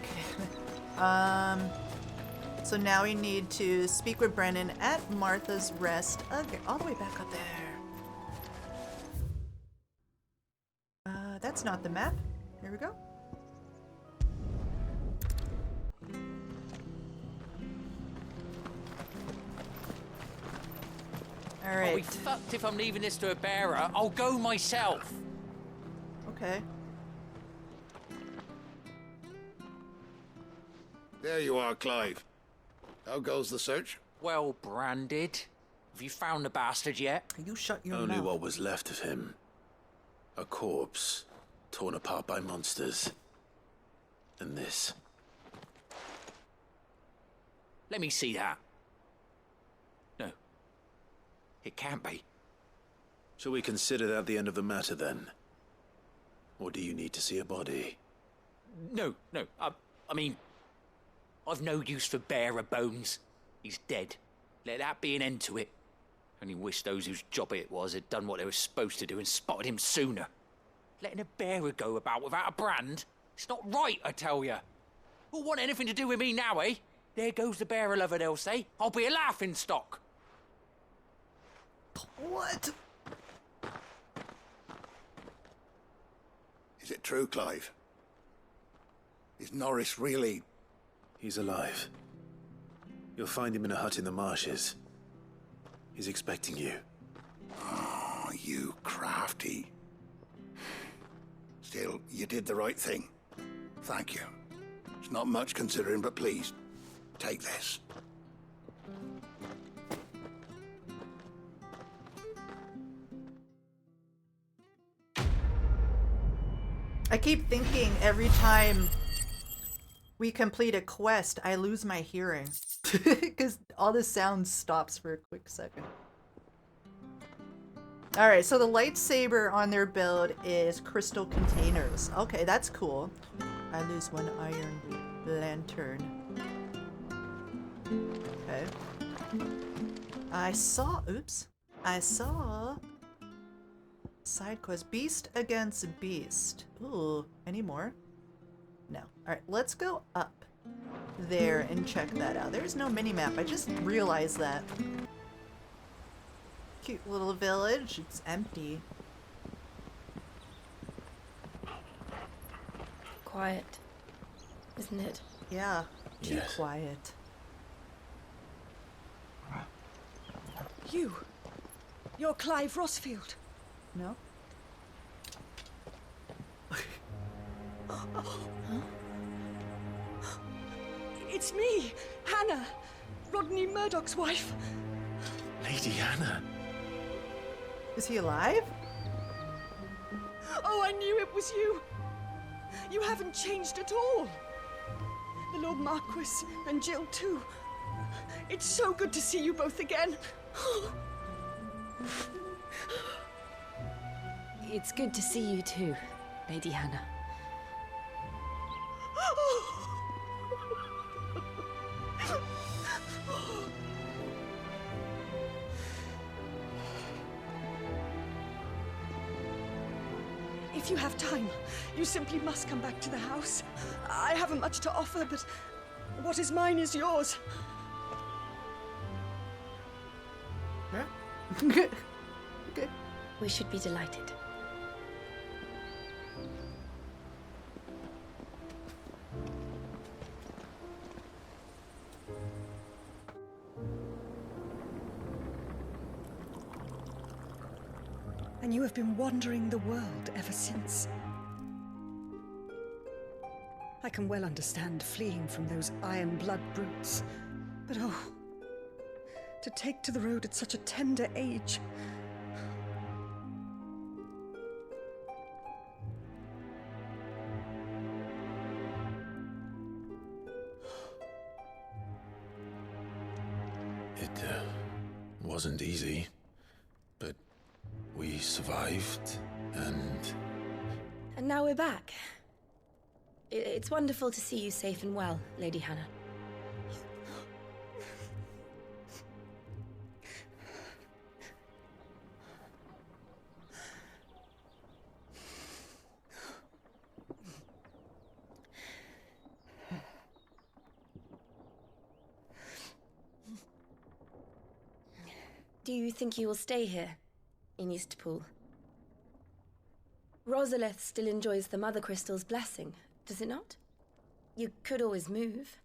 So now we need to speak with Brennan at Martha's Rest. Okay, all the way back up there. That's not the map. Here we go. All right. I'll be fucked if I'm leaving this to a bearer. I'll go myself. Okay. There you are, Clive. How goes the search? Well branded. Have you found the bastard yet? You shut your Only mouth. what was left of him. A corpse, torn apart by monsters. And this. Let me see that. No. It can't be. Shall we consider that the end of the matter then? Or do you need to see a body? No. I mean, I've no use for bearer bones. He's dead. Let that be an end to it. Only wish those whose job it was had done what they were supposed to do and spotted him sooner. Letting a bearer go about without a brand? It's not right, I tell you. Who'll want anything to do with me now, eh? There goes the bearer lover, they'll say. I'll be a laughing stock. What? Is it true, Clive? Is Norris really... He's alive. You'll find him in a hut in the marshes. He's expecting you. Oh, you crafty. Still, you did the right thing. Thank you. It's not much considering, but please, take this. I keep thinking every time we complete a quest, I lose my hearing. Because all the sound stops for a quick second. Alright, so the lightsaber on their build is crystal containers. Okay, that's cool. I lose one iron lantern. Okay. I saw side quest. Beast against beast. Ooh, any more? No. Alright, let's go up there and check that out. There's no mini-map. I just realized that. Cute little village. It's empty. Quiet, isn't it? Yeah, too Yes. quiet. You're Clive Rossfield. No? It's me, Hannah, Rodney Murdoch's wife. Lady Hannah. Is he alive? Oh, I knew it was you. You haven't changed at all. The Lord Marquis and Jill too. It's so good to see you both again. It's good to see you too, Lady Hannah. If you have time, you simply must come back to the house. I haven't much to offer, but what is mine is yours. Yeah. Okay. We should be delighted. And you have been wandering the world ever since. I can well understand fleeing from those iron blood brutes, but oh, to take to the road at such a tender age. It wasn't easy, but we survived, and now we're back. It's wonderful to see you safe and well, Lady Hannah. Do you think you will stay here, in Eastpool? Rosalith still enjoys the Mother Crystal's blessing, does it not? You could always move.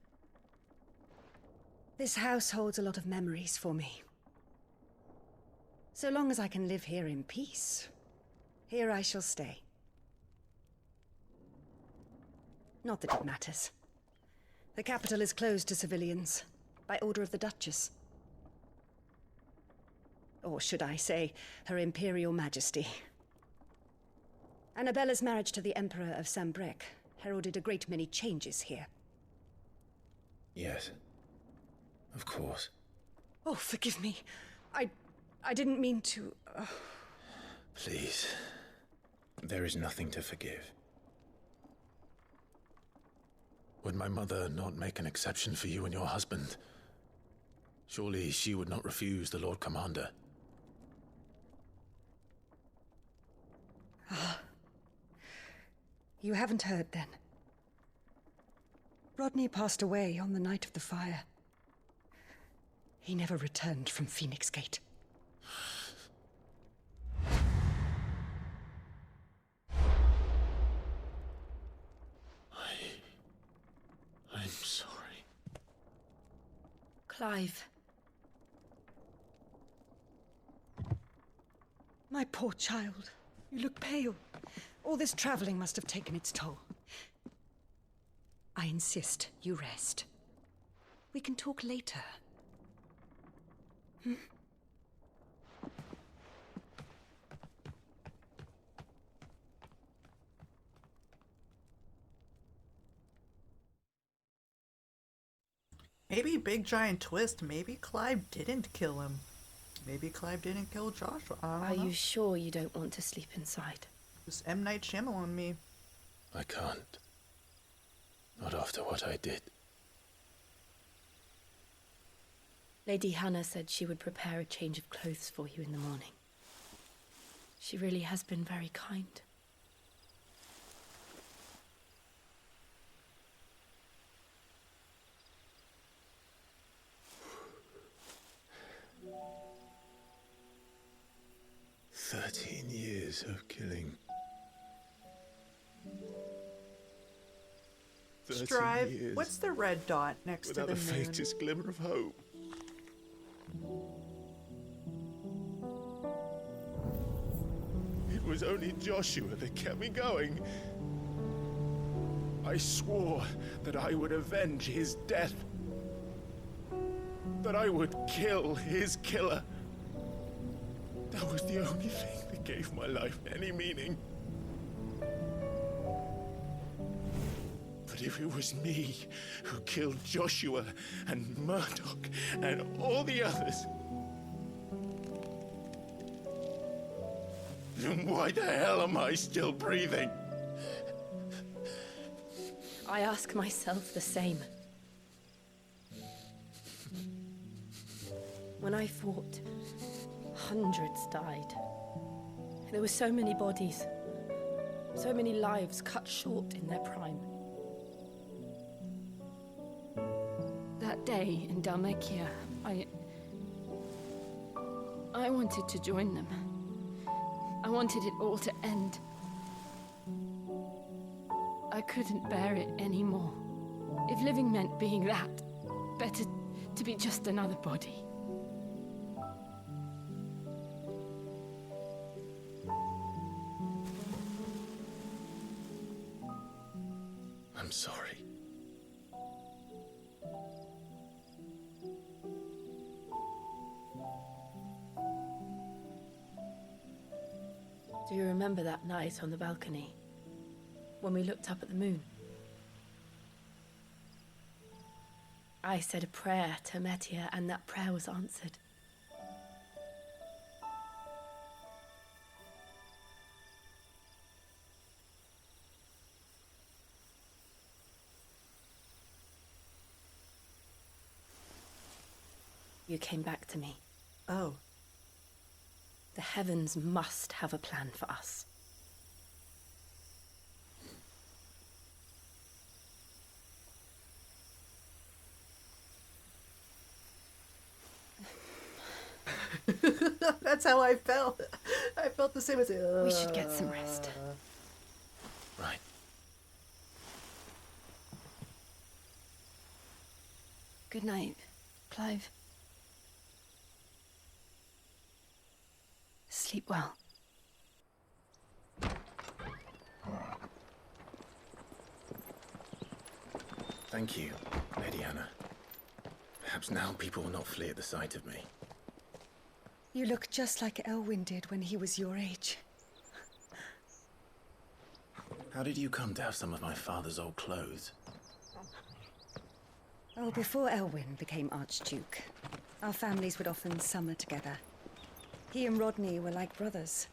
This house holds a lot of memories for me. So long as I can live here in peace, here I shall stay. Not that it matters. The capital is closed to civilians, by order of the Duchess. Or should I say, Her Imperial Majesty. Annabella's marriage to the Emperor of Sambrec heralded a great many changes here. yes, of course. Oh, forgive me. I didn't mean to... Please, there is nothing to forgive. Would my mother not make an exception for you and your husband? Surely she would not refuse the Lord Commander. You haven't heard, then. Rodney passed away on the night of the fire. He never returned from Phoenix Gate. I'm sorry. Clive. My poor child. You look pale. All this traveling must have taken its toll. I insist you rest. We can talk later. Hmm? Maybe big giant twist. Maybe Clive didn't kill him. Maybe Clive didn't kill Joshua. I don't know. Are you sure you don't want to sleep inside? Just M. Night Shyamalan me. I can't. Not after what I did. Lady Hannah said she would prepare a change of clothes for you in the morning. She really has been very kind. Years of killing. Strive. What's the red dot next to the moon? Without the faintest glimmer of hope. It was only Joshua that kept me going. I swore that I would avenge his death. That I would kill his killer. That was the only thing that gave my life any meaning. But if it was me who killed Joshua and Murdoch and all the others, then why the hell am I still breathing? I ask myself the same. When I fought, hundreds died. There were so many bodies, So many lives cut short in their prime. That day in Dalmacia, I wanted to join them. I wanted it all to end. I couldn't bear it anymore. If living meant being that, better to be just another body. I'm sorry. Do you remember that night on the balcony? When we looked up at the moon? I said a prayer to Metia, and that prayer was answered. You came back to me. Oh. The heavens must have a plan for us. That's how I felt. I felt the same as you. We should get some rest. Right. Good night, Clive. Sleep well. Thank you, Lady Hannah. Perhaps now people will not flee at the sight of me. You look just like Elwyn did when he was your age. How did you come to have some of my father's old clothes? Oh, before Elwyn became Archduke, our families would often summer together. He and Rodney were like brothers.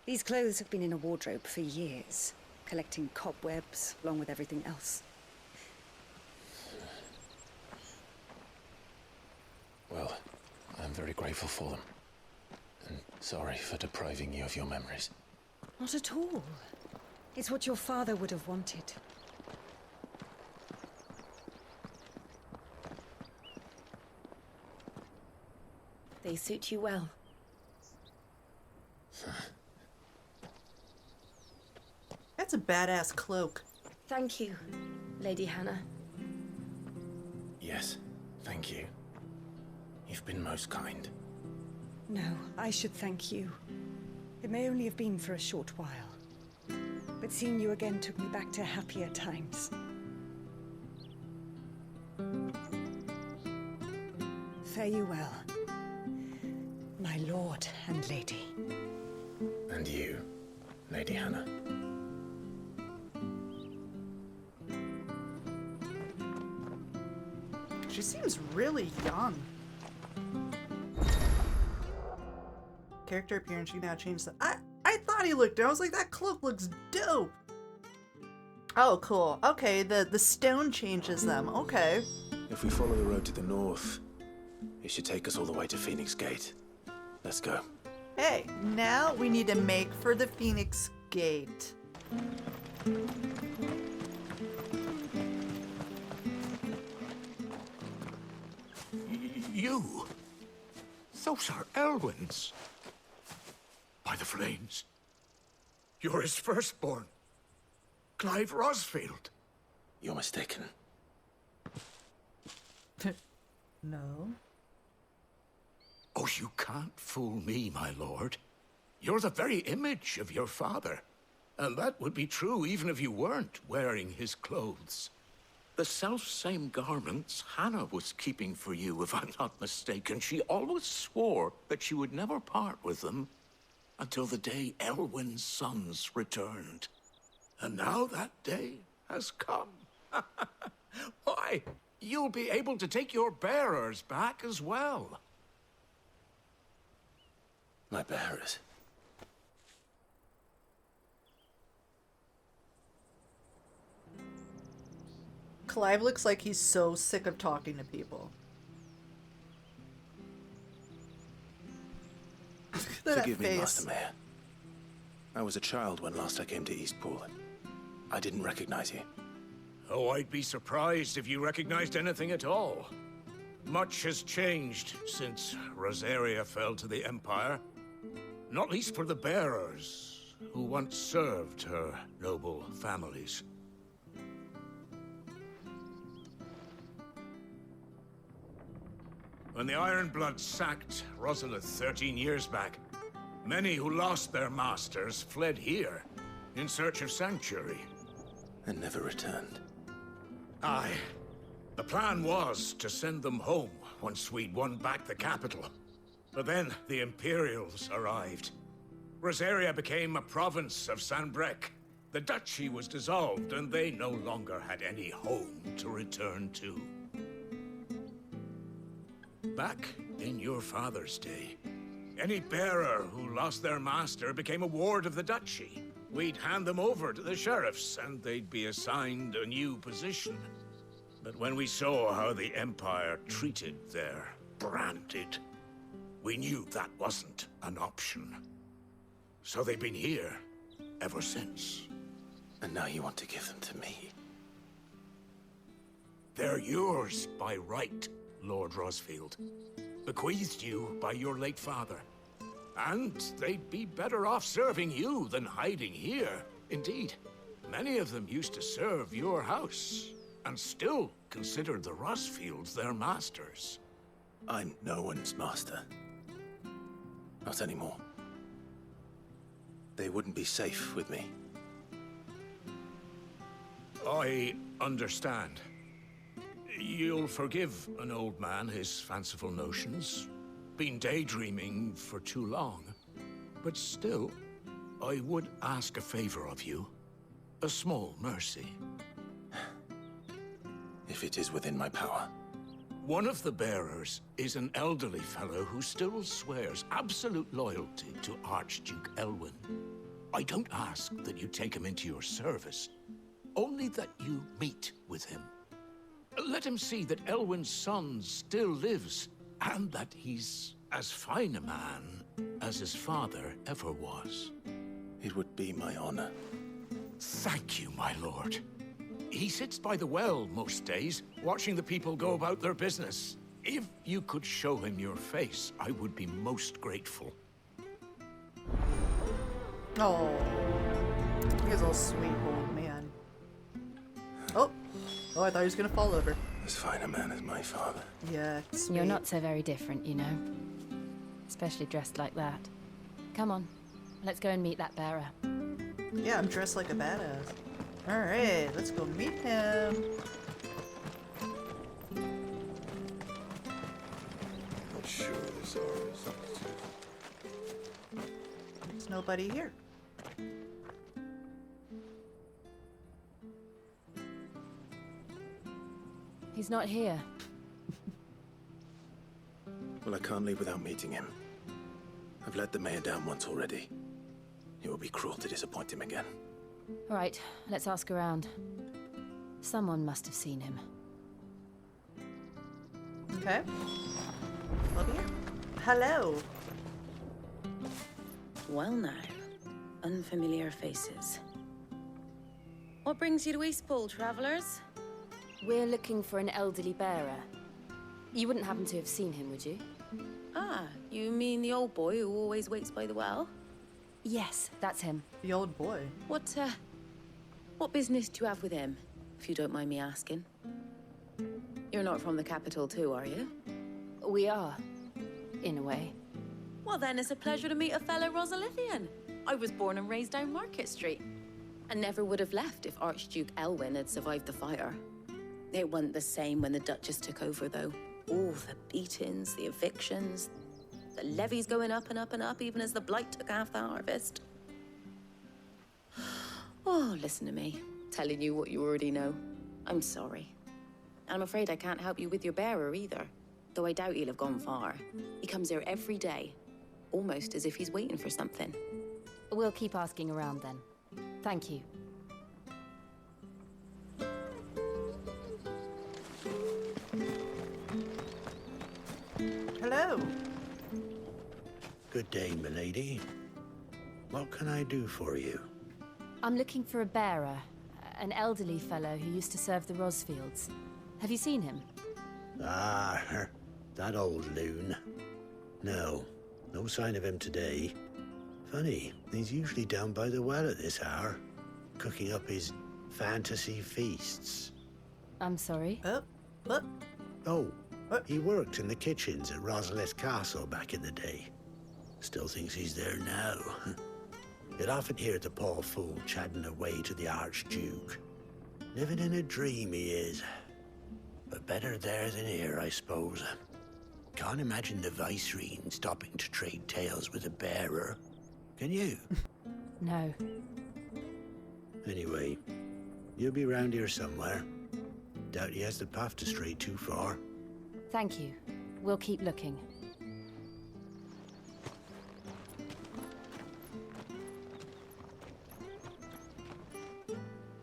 These clothes have been in a wardrobe for years, collecting cobwebs along with everything else. Well, I'm very grateful for them. And sorry for depriving you of your memories. Not at all. It's what your father would have wanted. They suit you well. That's a badass cloak. Thank you, Lady Hannah. Yes, thank you. You've been most kind. No, I should thank you. It may only have been for a short while, but seeing you again took me back to happier times. Fare you well, my lord and lady. And you, Lady Hannah. She seems really young. Character appearance, you can now change the... I thought he looked dope. I was like, that cloak looks dope. Oh, cool. Okay, the stone changes them. Okay. If we follow the road to the north, it should take us all the way to Phoenix Gate. Let's go. Hey, now we need to make for the Phoenix Gate. You? Those are Elwyn's. By the flames. You're his firstborn. Clive Rosfield. You're mistaken. No. Oh, you can't fool me, my lord. You're the very image of your father. And that would be true even if you weren't wearing his clothes. The self-same garments Hannah was keeping for you, if I'm not mistaken. She always swore that she would never part with them until the day Elwyn's sons returned. And now that day has come. Why, you'll be able to take your bearers back as well. My bearers? Clive looks like he's so sick of talking to people. Forgive me, Master Mayor. I was a child when last I came to Eastpool. I didn't recognize you. Oh, I'd be surprised if you recognized anything at all. Much has changed since Rosaria fell to the Empire. Not least for the bearers, who once served her noble families. When the Ironbloods sacked Rosalith 13 years back, many who lost their masters fled here in search of sanctuary. And never returned. Aye. The plan was to send them home once we'd won back the capital. But then the Imperials arrived. Rosaria became a province of Sanbreque. The duchy was dissolved, and they no longer had any home to return to. Back in your father's day, any bearer who lost their master became a ward of the duchy. We'd hand them over to the sheriffs, and they'd be assigned a new position. But when we saw how the Empire treated their branded, we knew that wasn't an option. So they've been here ever since. And now you want to give them to me? They're yours by right, Lord Rosfield. Bequeathed you by your late father. And they'd be better off serving you than hiding here. Indeed, many of them used to serve your house, and still considered the Rosfields their masters. I'm no one's master. Not anymore. They wouldn't be safe with me. I understand. You'll forgive an old man his fanciful notions. Been daydreaming for too long. But still, I would ask a favor of you. A small mercy. If it is within my power. One of the bearers is an elderly fellow who still swears absolute loyalty to Archduke Elwyn. I don't ask that you take him into your service, only that you meet with him. Let him see that Elwyn's son still lives, and that he's as fine a man as his father ever was. It would be my honor. Thank you, my lord. He sits by the well most days, watching the people go about their business. If you could show him your face, I would be most grateful. Oh, he's a sweet old man. Oh, I thought he was gonna fall over. As fine a man as my father. Yeah, sweet. You're not so very different, you know. Especially dressed like that. Come on, let's go and meet that bearer. Yeah, I'm dressed like a badass. Alright, let's go meet him. Not sure this is. There's nobody here. He's not here. Well, I can't leave without meeting him. I've let the mayor down once already. It would be cruel to disappoint him again. All right, let's ask around. Someone must have seen him. Okay. Over here. Hello. Well now, unfamiliar faces. What brings you to Eastpool, travelers? We're looking for an elderly bearer. You wouldn't happen to have seen him, would you? Ah, you mean the old boy who always waits by the well? Yes, that's him. The old boy. What business do you have with him, if you don't mind me asking? You're not from the capital too, are you? We are, in a way. Well then, it's a pleasure to meet a fellow Rosalithian. I was born and raised down Market Street, and never would have left if Archduke Elwyn had survived the fire. It wasn't the same when the Duchess took over, though. All the beatings, the evictions, the levies going up and up and up, even as the blight took half the harvest. Oh, listen to me, telling you what you already know. I'm sorry. And I'm afraid I can't help you with your bearer either, though I doubt he'll have gone far. He comes here every day, almost as if he's waiting for something. We'll keep asking around then. Thank you. Hello. Good day, milady. What can I do for you? I'm looking for a bearer, an elderly fellow who used to serve the Rosfields. Have you seen him? Ah, that old loon. No sign of him today. Funny, he's usually down by the well at this hour, cooking up his fantasy feasts. I'm sorry? He worked in the kitchens at Rosalith Castle back in the day. Still thinks he's there now. You'd often hear the poor fool chatting away to the Archduke. Living in a dream he is. But better there than here, I suppose. Can't imagine the Vicereine stopping to trade tales with a bearer. Can you? No. Anyway, you'll be round here somewhere. Doubt he has the path to stray too far. Thank you. We'll keep looking.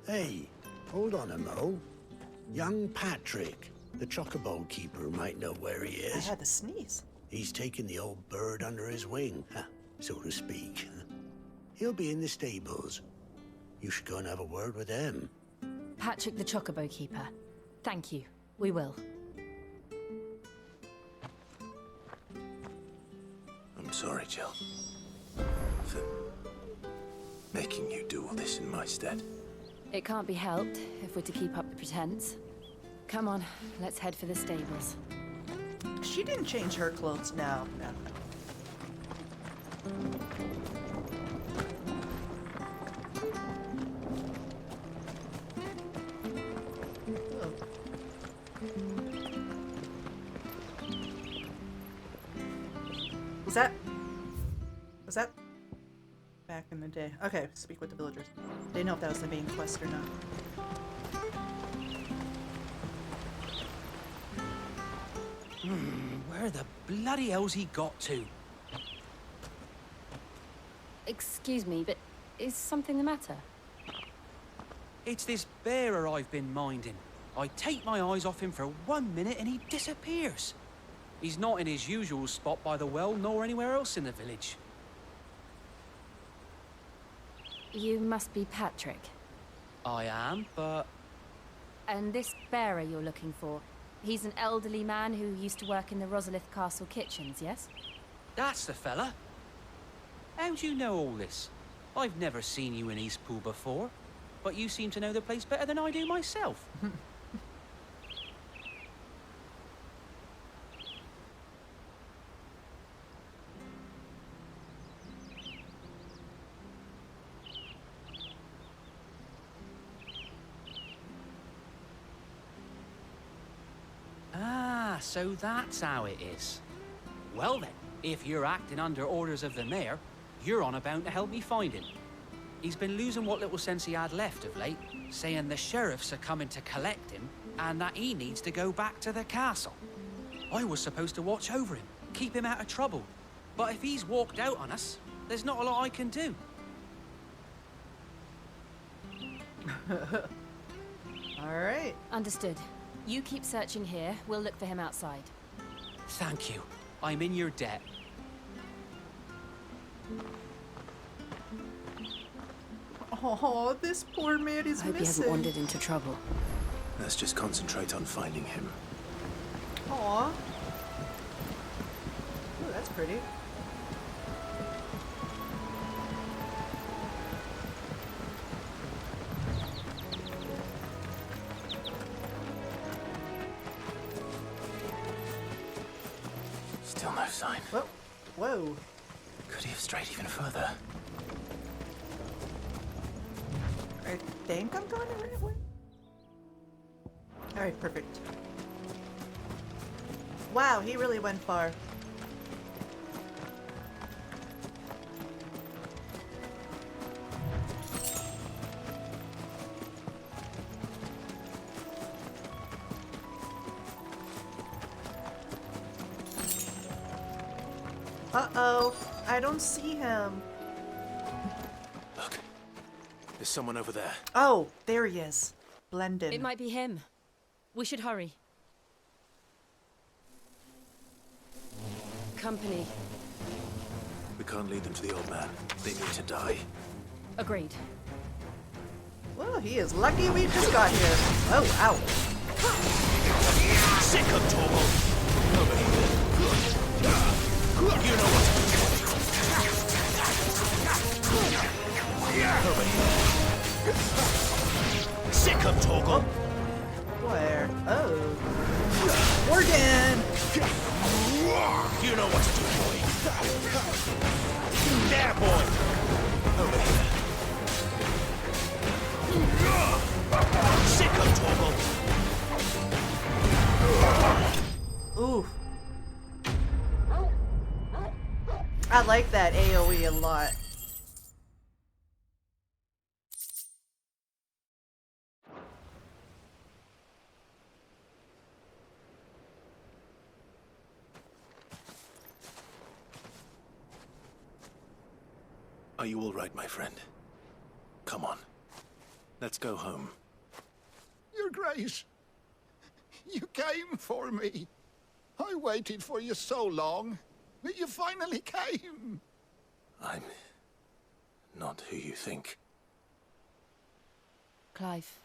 Hey, hold on a mo. Young Patrick, the chocobo keeper, might know where he is. I had to sneeze. He's taken the old bird under his wing, so to speak. He'll be in the stables. You should go and have a word with him. Patrick the chocobo keeper. Thank you. We will. I'm sorry, Jill. For making you do all this in my stead. It can't be helped if we're to keep up the pretense. Come on, let's head for the stables. She didn't change her clothes. No. Was that back in the day? Okay, speak with the villagers. They know if that was the main quest or not. Where the bloody hell's he got to? Excuse me, but is something the matter? It's this bearer I've been minding. I take my eyes off him for 1 minute and he disappears. He's not in his usual spot by the well, nor anywhere else in the village. You must be Patrick. I am, but... And this bearer you're looking for, he's an elderly man who used to work in the Rosalith Castle kitchens, yes? That's the fella. How'd you know all this? I've never seen you in Eastpool before, but you seem to know the place better than I do myself. So that's how it is. Well then, if you're acting under orders of the mayor, you're on about to help me find him. He's been losing what little sense he had left of late, saying the sheriffs are coming to collect him and that he needs to go back to the castle. I was supposed to watch over him, keep him out of trouble. But if he's walked out on us, there's not a lot I can do. All right. Understood. You keep searching here. We'll look for him outside. Thank you. I'm in your debt. Oh, this poor man is I hope missing. he hasn't wandered into trouble. Let's just concentrate on finding him. Aw. Ooh, that's pretty. Still no sign. Whoa. Could he have strayed even further? I think I'm going the right way. Alright, perfect. Wow, he really went far. Uh-oh, I don't see him. Look, there's someone over there. Oh, there he is. Blended. It might be him. We should hurry. Company. We can't lead them to the old man. They need to die. Agreed. Well, he is lucky we just got here. Oh, ow. Sick of Torval! Over here. You know what to do. Over here. Sick of Torval! Where? Oh. Morgan! You know what to do, boy. There, boy! Over here. Sick of Torval! Ooh. I like that AoE a lot. Are you all right, my friend? Come on. Let's go home. Your Grace, you came for me. I waited for you so long, but you finally came. I'm not who you think. Clive.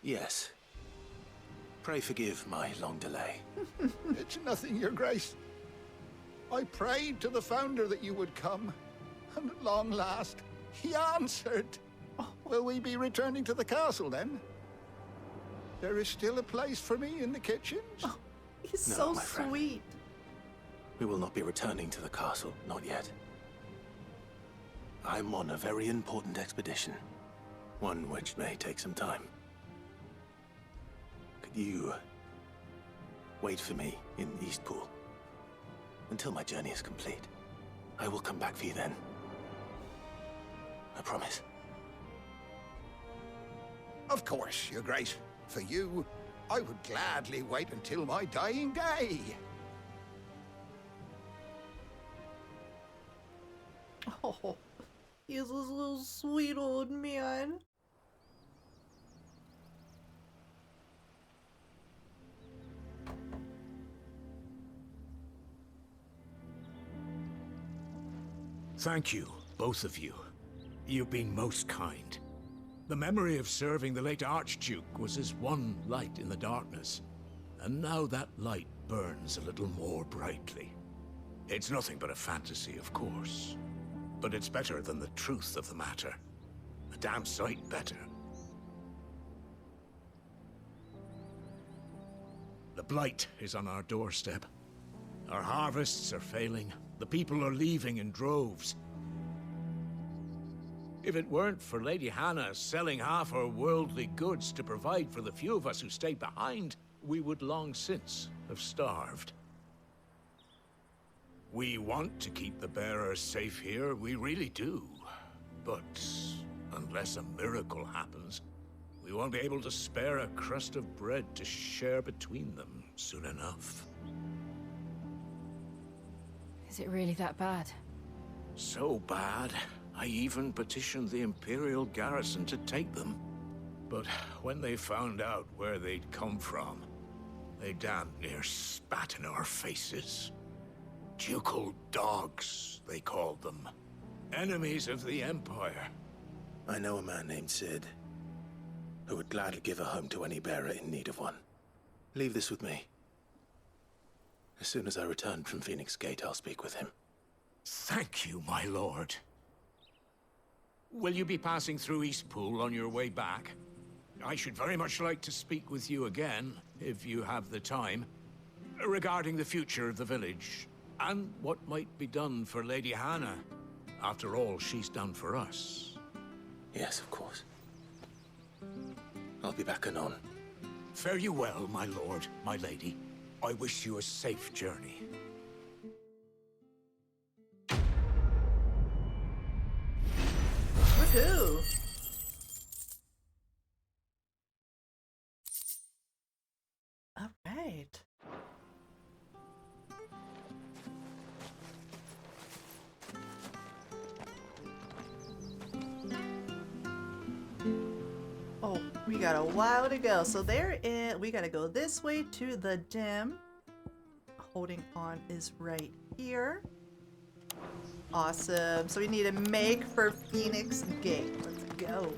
Yes. Pray forgive my long delay. It's nothing, Your Grace. I prayed to the Founder that you would come, and at long last, he answered. Will we be returning to the castle, then? There is still a place for me in the kitchens? Oh, he's No, so my friend. sweet. We will not be returning to the castle, not yet. I'm on a very important expedition. One which may take some time. Could you wait for me in Eastpool until my journey is complete? I will come back for you then. I promise. Of course, Your Grace. For you, I would gladly wait until my dying day. Oh, he's a little sweet old man. Thank you, both of you. You've been most kind. The memory of serving the late Archduke was as one light in the darkness, and now that light burns a little more brightly. It's nothing but a fantasy, of course, but it's better than the truth of the matter. A damn sight better. The blight is on our doorstep. Our harvests are failing. The people are leaving in droves. If it weren't for Lady Hannah selling half her worldly goods to provide for the few of us who stayed behind, we would long since have starved. We want to keep the bearers safe here, we really do. But unless a miracle happens, we won't be able to spare a crust of bread to share between them soon enough. Is it really that bad? So bad, I even petitioned the Imperial garrison to take them. But when they found out where they'd come from, they damn near spat in our faces. Ducal dogs, they called them. Enemies of the Empire. I know a man named Sid, who would gladly give a home to any bearer in need of one. Leave this with me. As soon as I return from Phoenix Gate, I'll speak with him. Thank you, my lord. Will you be passing through Eastpool on your way back? I should very much like to speak with you again, if you have the time, regarding the future of the village, and what might be done for Lady Hannah. After all she's done for us. Yes, of course. I'll be back anon. Fare you well, my lord, my lady. I wish you a safe journey. Woohoo! All right. Oh. We got a while to go. So we gotta go this way to the dim. Holding on is right here. Awesome. So we need to make for Phoenix Gate. Let's go.